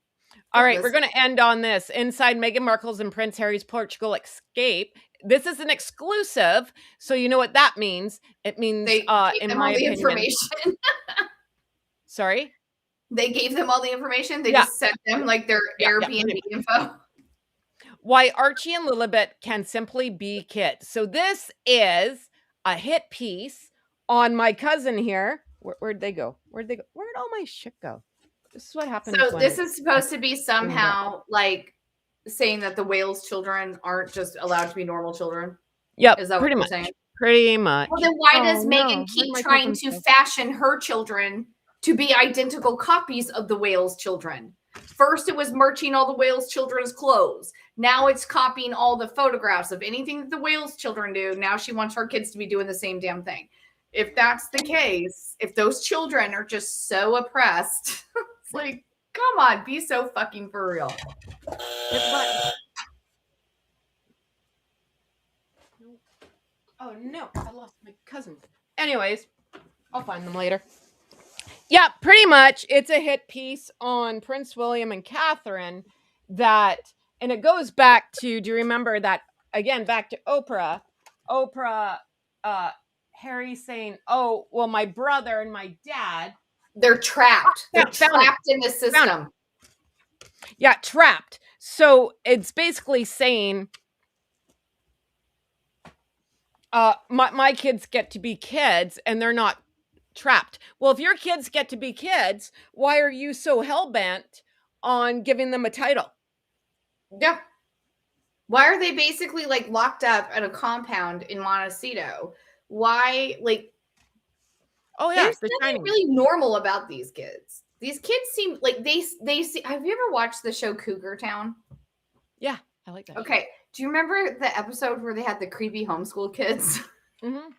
All right, we're going to end on this. Inside Meghan Markle's and Prince Harry's Portugal escape. This is an exclusive, so you know what that means. It means, They gave in them my all the opinion. information. Sorry? They gave them all the information. They just sent them like their Airbnb info. Why Archie and Lilibet can simply be kids. So this is a hit piece on my cousin here. Where'd they go? Where'd all my shit go? This is what happens. So this is supposed to be somehow like saying that the Wales children aren't just allowed to be normal children. Yep, Is that pretty what much. you're saying? Pretty much. Well, then why does Oh, Meghan no. keep Where'd my trying cousin to go? fashion her children to be identical copies of the Wales children? First, it was merching all the Wales children's clothes. Now it's copying all the photographs of anything that the Wales children do. Now she wants her kids to be doing the same damn thing. If that's the case, if those children are just so oppressed, it's like, come on, be so fucking for real. Oh no, I lost my cousin. Anyways, I'll find them later. Yeah, pretty much. It's a hit piece on Prince William and Catherine and it goes back to, do you remember that, again, back to Oprah? Oprah Harry's saying, "Oh, well, my brother and my dad, They're trapped. They're Found it. trapped in the system. yeah, trapped." So it's basically saying, my kids get to be kids and they're not trapped. Well, if your kids get to be kids, why are you so hell-bent on giving them a title? Yeah. Why are they basically like locked up at a compound in Montecito? Why, like, Oh yeah, there's The nothing Shining. really normal about these kids. These kids seem like they see. Have you ever watched the show Cougar Town? Yeah, I like that. Okay. Do you remember the episode where they had the creepy homeschool kids? Mm-hmm.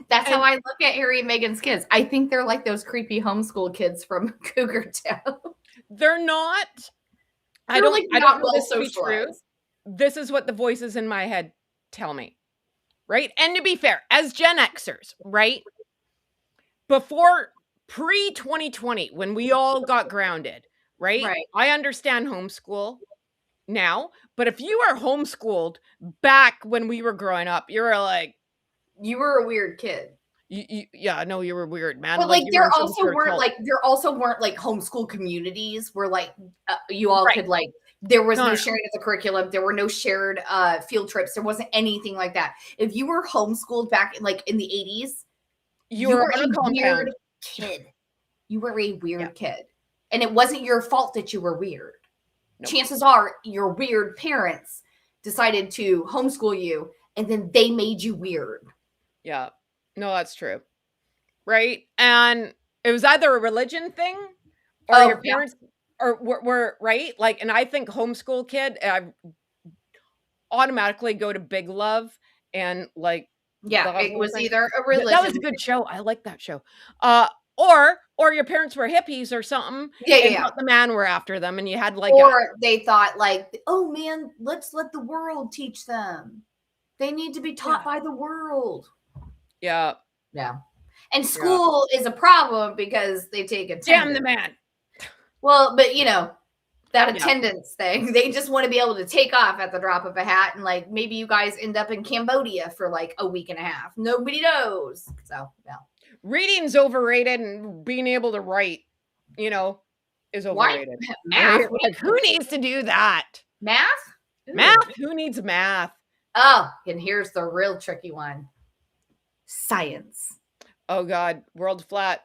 That's how I look at Harry and Meghan's kids. I think they're like those creepy homeschool kids from Cougar Town. They're not. I They're, don't. like, I not don't know well this to be true. socialized. This is what the voices in my head tell me, right? And to be fair, as Gen Xers, right? Before pre-2020, when we all got grounded, right? Right. I understand homeschool now, but if you are homeschooled back when we were growing up, you were like, You were a weird kid. yeah, no, you were weird, man. But like you were there in some also sort of weren't cult. like homeschool communities where like you all Right. could like there was No, no no. sharing of the curriculum, there were no shared field trips, there wasn't anything like that. If you were homeschooled back in like in the 80s, You were on a a compound. weird kid. You were a weird kid. And it wasn't your fault that you were weird. Nope. Chances are your weird parents decided to homeschool you and then they made you weird. Yeah. No, that's true. Right? And it was either a religion thing or Oh, your yeah. parents or were right? Like, and I think homeschool kid, I automatically go to Big Love and like Yeah, that it whole was thing. either a religion. That was a good show. I like that show. Or your parents were hippies or something. And thought the man were after them, and you had like or they thought like, oh man, let's let the world teach them. They need to be taught by the world. Yeah. Yeah. And school is a problem because they take attendance. Damn the man. Well, but you know, that attendance thing, they just want to be able to take off at the drop of a hat. And like maybe you guys end up in Cambodia for like a week and a half. Nobody knows. So yeah. Reading's overrated, and being able to write, is overrated. Math? Right? Like, who needs to do that? Math? Math? Who needs math? Oh, and here's the real tricky one. Science. Oh God, world flat.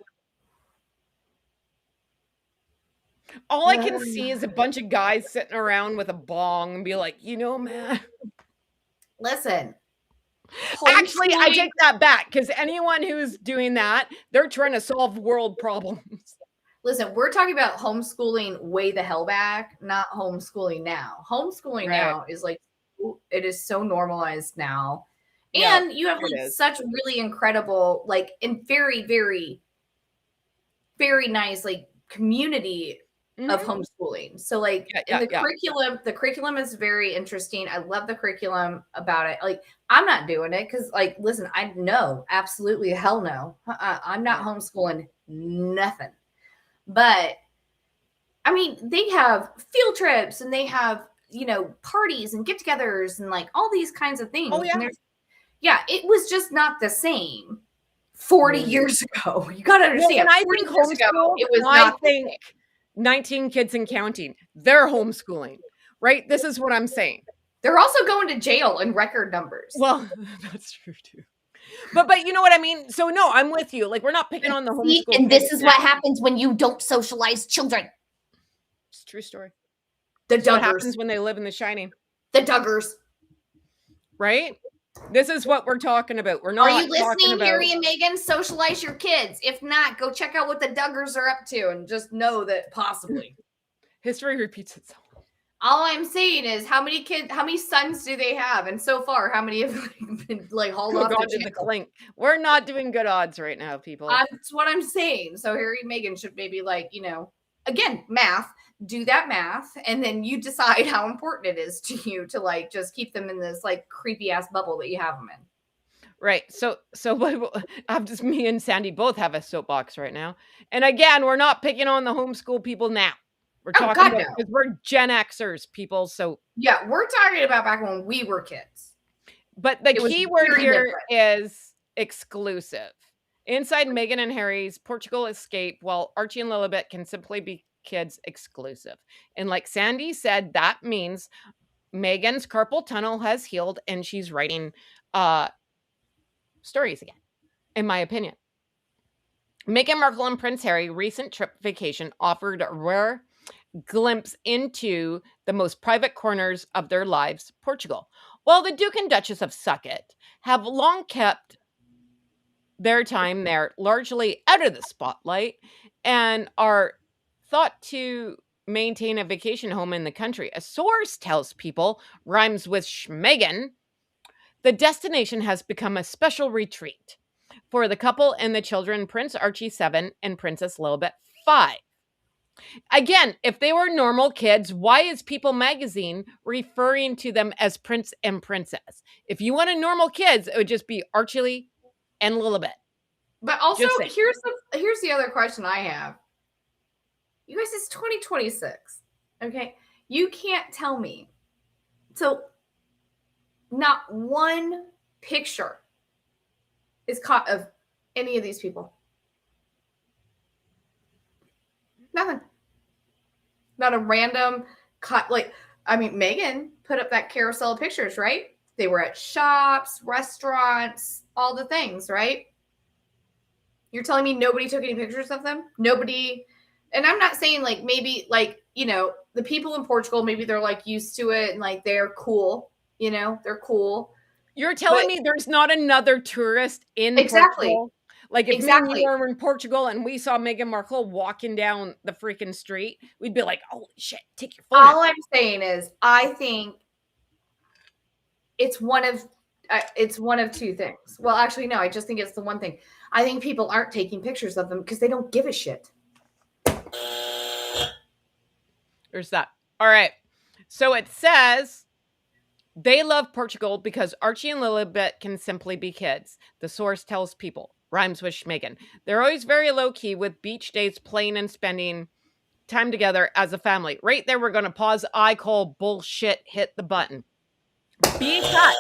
All I can see is a bunch of guys sitting around with a bong and be like, man. Listen. Actually, I take that back, because anyone who's doing that, they're trying to solve world problems. Listen, we're talking about homeschooling way the hell back, not homeschooling now. Homeschooling now is like, it is so normalized now. And you have like such really incredible, like, and very, very, very nice, like, community of homeschooling. So like the curriculum is very interesting. I love the curriculum about it. Like, I'm not doing it because like, listen, I know absolutely hell no. I'm not homeschooling nothing. But I mean, they have field trips and they have, parties and get-togethers and like all these kinds of things. Oh yeah. It was just not the same 40 years ago. You got to understand. Well, I think homeschool, it was not. 19 kids and counting. They're homeschooling, right? This is what I'm saying. They're also going to jail in record numbers. Well, that's true too. But you know what I mean? So no, I'm with you. Like, we're not picking on the homeschool. And this is what happens when you don't socialize children. It's a true story. The Duggars. What happens when they live in The Shining? The Duggars. Right? This is what we're talking about. We're not. Are you listening, Harry and Meghan? Socialize your kids. If not, go check out what the Duggars are up to, and just know that possibly history repeats itself. All I'm saying is, how many sons do they have? And so far, how many have been like hauled off to the clink? We're not doing good odds right now, people. That's what I'm saying. So Harry and Meghan should maybe again, math. Do that math, and then you decide how important it is to you to like just keep them in this like creepy ass bubble that you have them in. Right. So I'm just, me and Sandy both have a soapbox right now. And again, we're not picking on the homeschool people now. We're talking about, because we're Gen Xers, people. So yeah, we're talking about back when we were kids. But the It was key word very here different. is exclusive. Inside Meghan and Harry's Portugal escape, while Archie and Lilibet can simply be kids exclusive. And like Sandy said, that means Meghan's carpal tunnel has healed and she's writing stories again, in my opinion. Meghan Markle and Prince Harry recent trip vacation offered a rare glimpse into the most private corners of their lives, Portugal. While the Duke and Duchess of Sussexes have long kept their time there largely out of the spotlight and are thought to maintain a vacation home in the country, a source tells People, rhymes with Schmegan, the destination has become a special retreat for the couple and the children, Prince Archie 7 and Princess Lilibet 5. Again, if they were normal kids, why is People magazine referring to them as Prince and Princess? If you wanted normal kids, it would just be Archie and Lilibet. But also, Just saying. here's the other question I have. You guys, it's 2026. Okay? You can't tell me. So not one picture is caught of any of these people. Nothing. Not a random cut. Like, I mean, Meghan put up that carousel of pictures, right? They were at shops, restaurants, all the things, right? You're telling me nobody took any pictures of them? Nobody. And I'm not saying like maybe like, the people in Portugal, maybe they're like used to it and like they're cool, they're cool. You're telling me there's not another tourist in Exactly. Portugal? Like if me Exactly. and you were in Portugal and we saw Meghan Markle walking down the freaking street, we'd be like, holy shit, take your phone All out. I'm saying is I think it's one of two things. Well, actually, no, I just think it's the one thing. I think people aren't taking pictures of them because they don't give a shit. There's that. All right. So it says they love Portugal because Archie and Lilibet can simply be kids. The source tells People. Rhymes with Schmegan. They're always very low-key with beach days, playing and spending time together as a family. Right there, we're going to pause. I call bullshit. Hit the button. Because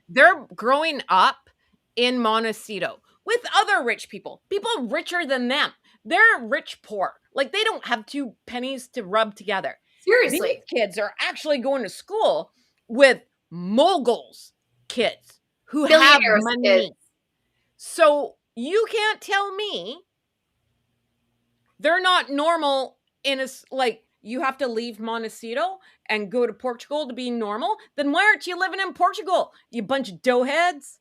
they're growing up in Montecito with other rich people richer than them. They're rich poor. Like they don't have two pennies to rub together. Seriously. These kids are actually going to school with moguls kids who have Billionaires money. kids. So you can't tell me they're not normal in a, like, you have to leave Montecito and go to Portugal to be normal. Then why aren't you living in Portugal, you bunch of doughheads?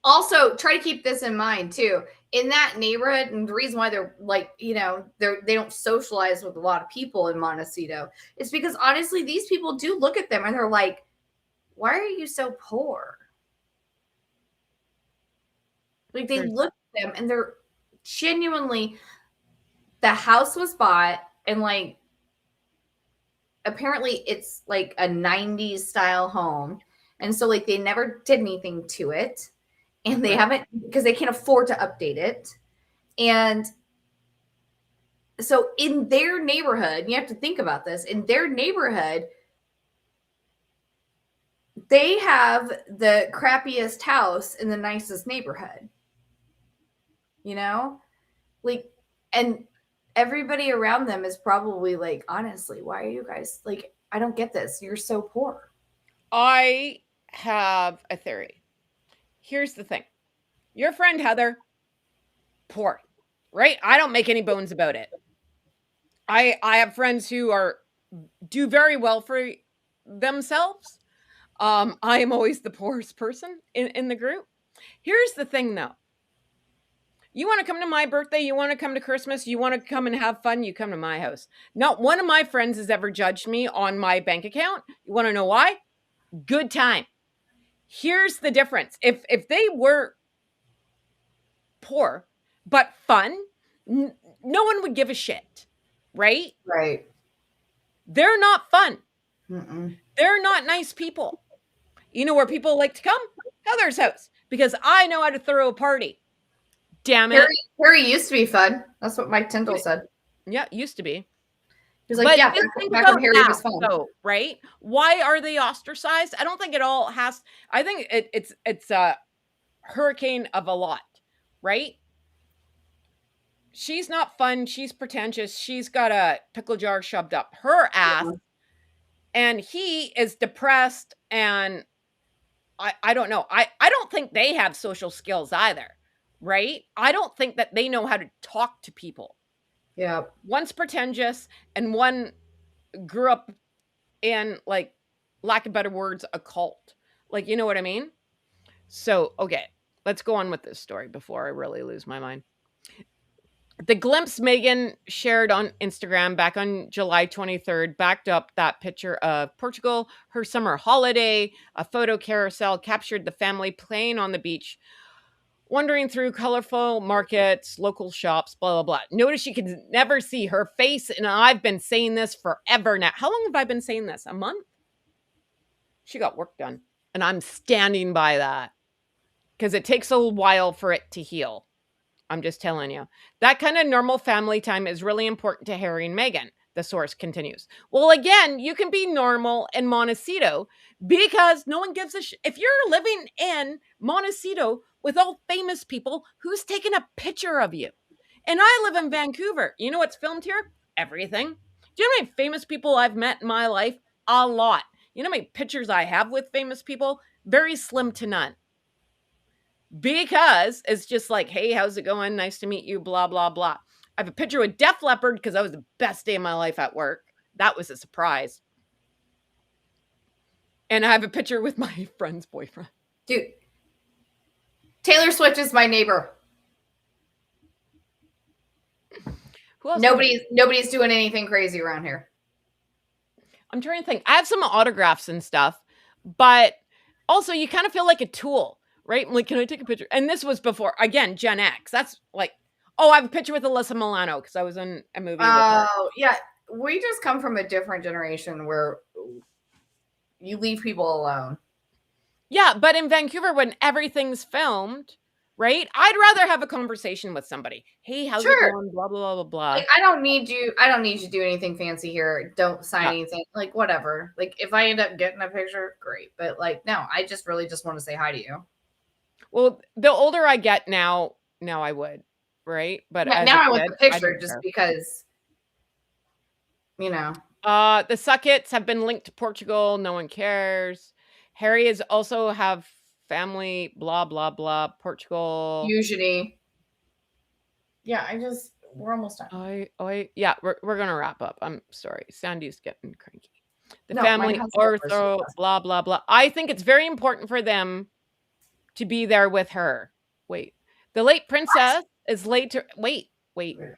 Also, try to keep this in mind too. In that neighborhood, and the reason why they're like, they don't socialize with a lot of people in Montecito is because honestly, these people do look at them and they're like, why are you so poor? Like they look at them and they're genuinely, the house was bought and like, apparently it's like a 90s style home. And so like they never did anything to it. And they haven't, because they can't afford to update it. And so in their neighborhood, you have to think about this, in their neighborhood, they have the crappiest house in the nicest neighborhood. Like, and everybody around them is probably like, honestly, why are you guys like, I don't get this. You're so poor. I have a theory. Here's the thing. Your friend Heather, poor, right? I don't make any bones about it. I have friends who do very well for themselves. I am always the poorest person in the group. Here's the thing though. You want to come to my birthday, you want to come to Christmas, you want to come and have fun, you come to my house. Not one of my friends has ever judged me on my bank account. You want to know why? Good time. Here's the difference. If they were poor but fun, no one would give a shit, right? Right. They're not fun. Mm-mm. They're not nice people. You know where people like to come? Heather's house, because I know how to throw a party. Damn it. Harry used to be fun. That's what Mike Tyndall said. Yeah, used to be. He's like, But yeah, just think back about when Harry that, was fun. though, right? Why are they ostracized? I don't think it all has. I think it's a hurricane of a lot, right? She's not fun. She's pretentious. She's got a pickle jar shoved up her ass, and he is depressed. And I don't know. I don't think they have social skills either, right? I don't think that they know how to talk to people. Yeah. One's pretentious, and one grew up in, like, lack of better words, a cult. Like, you know what I mean? So, okay, let's go on with this story before I really lose my mind. The glimpse Meghan shared on Instagram back on July 23rd backed up that picture of Portugal, her summer holiday. A photo carousel captured the family playing on the beach, wandering through colorful markets, local shops, blah, blah, blah. Notice you can never see her face, and I've been saying this forever now. How long have I been saying this? A month? She got work done, and I'm standing by that because it takes a while for it to heal. I'm just telling you. That kind of normal family time is really important to Harry and Meghan, the source continues. Well, again, you can be normal in Montecito because no one gives a shit. If you're living in Montecito with all famous people, who's taking a picture of you? And I live in Vancouver. You know what's filmed here? Everything. Do you know how many famous people I've met in my life? A lot. You know how many pictures I have with famous people? Very slim to none. Because it's just like, hey, how's it going? Nice to meet you, blah, blah, blah. I have a picture with Def Leppard because that was the best day of my life at work. That was a surprise. And I have a picture with my friend's boyfriend. Dude, Taylor Swift is my neighbor. Who else? Nobody's doing anything crazy around here. I'm trying to think. I have some autographs and stuff, but also you kind of feel like a tool. Right? I'm like, can I take a picture? And this was before, again, Gen X. That's like, oh, I have a picture with Alyssa Milano because I was in a movie with her. Oh, yeah. We just come from a different generation where you leave people alone. Yeah, but in Vancouver, when everything's filmed, right? I'd rather have a conversation with somebody. Hey, how's it going? Blah, blah, blah, blah. Like, I don't need you to do anything fancy here. Don't sign anything. Like, whatever. Like, if I end up getting a picture, great. But like, no, I just really just want to say hi to you. Well, the older I get now I would, right? But now I want the picture just because, you know. The Suckets have been linked to Portugal. No one cares. Harry is also have family, blah, blah, blah, Portugal. Usually. Yeah, we're almost done. Yeah, we're going to wrap up. I'm sorry. Sandy's getting cranky. The family, ortho, blah, blah, blah. I think it's very important for them to be there with her. Wait. The late princess is laid to... Wait.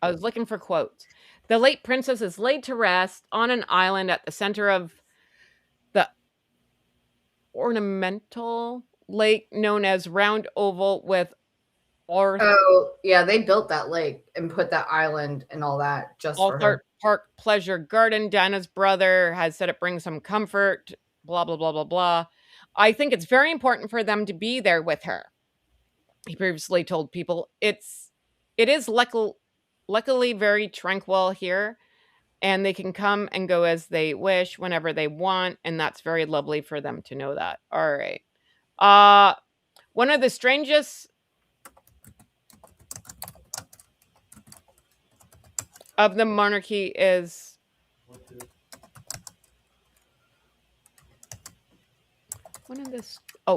I was looking for quotes. The late princess is laid to rest on an island at the center of the ornamental lake known as Round Oval with... Oh, yeah, they built that lake and put that island and all that just for her. Park Pleasure Garden. Dana's brother has said it brings some comfort, blah, blah, blah, blah, blah. I think it's very important for them to be there with her. He previously told people it is luckily very tranquil here, and they can come and go as they wish whenever they want, and that's very lovely for them to know that. All right. One of the strangest of the monarchy is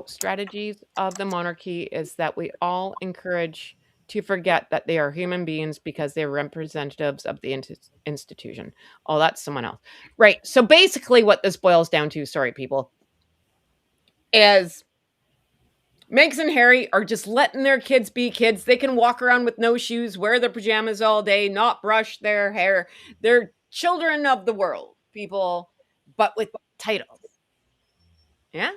strategies of the monarchy is that we all encourage to forget that they are human beings because they're representatives of the institution. Oh, that's someone else. Right. So basically what this boils down to, sorry, people, is Meghan and Harry are just letting their kids be kids. They can walk around with no shoes, wear their pajamas all day, not brush their hair. They're children of the world, people, but with titles. Yeah?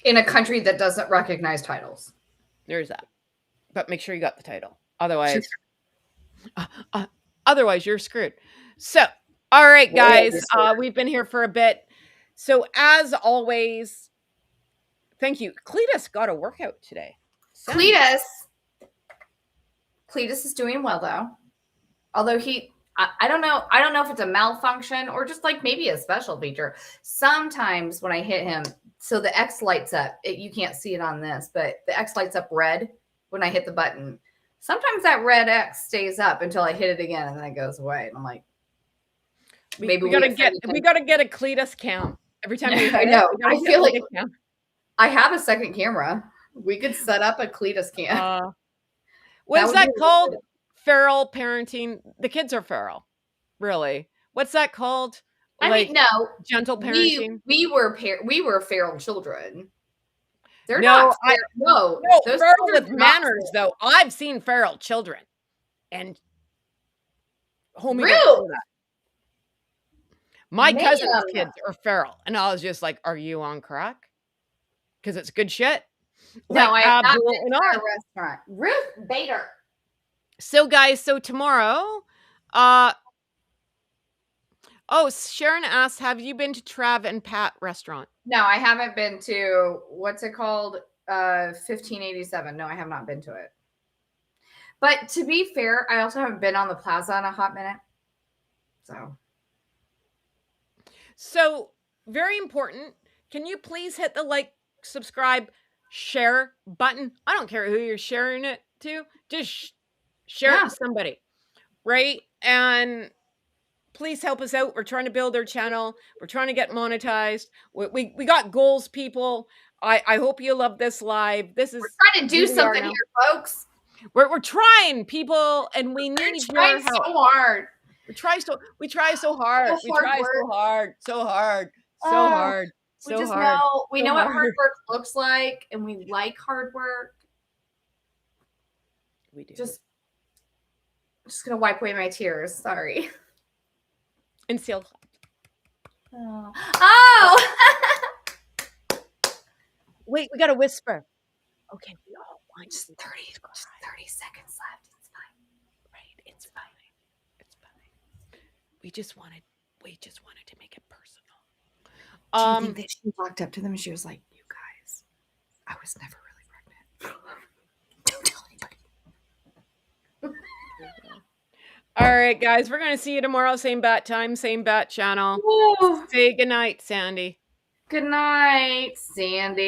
In a country that doesn't recognize titles. There's that. But make sure you got the title. Otherwise you're screwed. So, all right, guys, we've been here for a bit. So as always, thank you. Cletus got a workout today. Cletus is doing well though. Although I don't know. I don't know if it's a malfunction or just like maybe a special feature. Sometimes when I hit him, so the X lights up. You can't see it on this, but the X lights up red when I hit the button. Sometimes that red X stays up until I hit it again, and then it goes away. And I'm like, maybe we gotta get a Cletus cam every time you hit I know. it. I feel like I have a second camera. We could set up a Cletus cam. What's that called? Feral parenting. The kids are feral, really. What's that called? I mean, no, gentle parenting. We were feral children. They're no, not feral. No, feral with manners, though. I've seen feral children, and homie, real. My cousin's kids are feral, and I was just like, "Are you on crack?" Because it's good shit. No, like, I have not absolutely been not. to a restaurant. Ruth Bader. So, guys, tomorrow, Sharon asked, have you been to Trav and Pat restaurant? No, I haven't been to, what's it called? 1587. No, I have not been to it. But to be fair, I also haven't been on the plaza in a hot minute. So, very important. Can you please hit the like, subscribe, share button? I don't care who you're sharing it to. Just share it to somebody, right? And please help us out. We're trying to build our channel. We're trying to get monetized. We got goals, people. I hope you love this live. We're trying to do something here, folks. We're trying, people, and we need your help. So hard. We try so hard. We try so hard. We know what hard work looks like, and we like hard work. We do. Just gonna wipe away my tears. Sorry. And seal. Oh. Wait, we gotta whisper. Okay, we all want just 30 seconds left. It's fine. Right, it's fine. It's fine. We just wanted to make it personal. Do you think that she walked up to them and she was like, "You guys, I was never really pregnant. Don't tell anybody." All right, guys, we're gonna see you tomorrow. Same bat time, same bat channel. Say goodnight, Sandy. Good night, Sandy.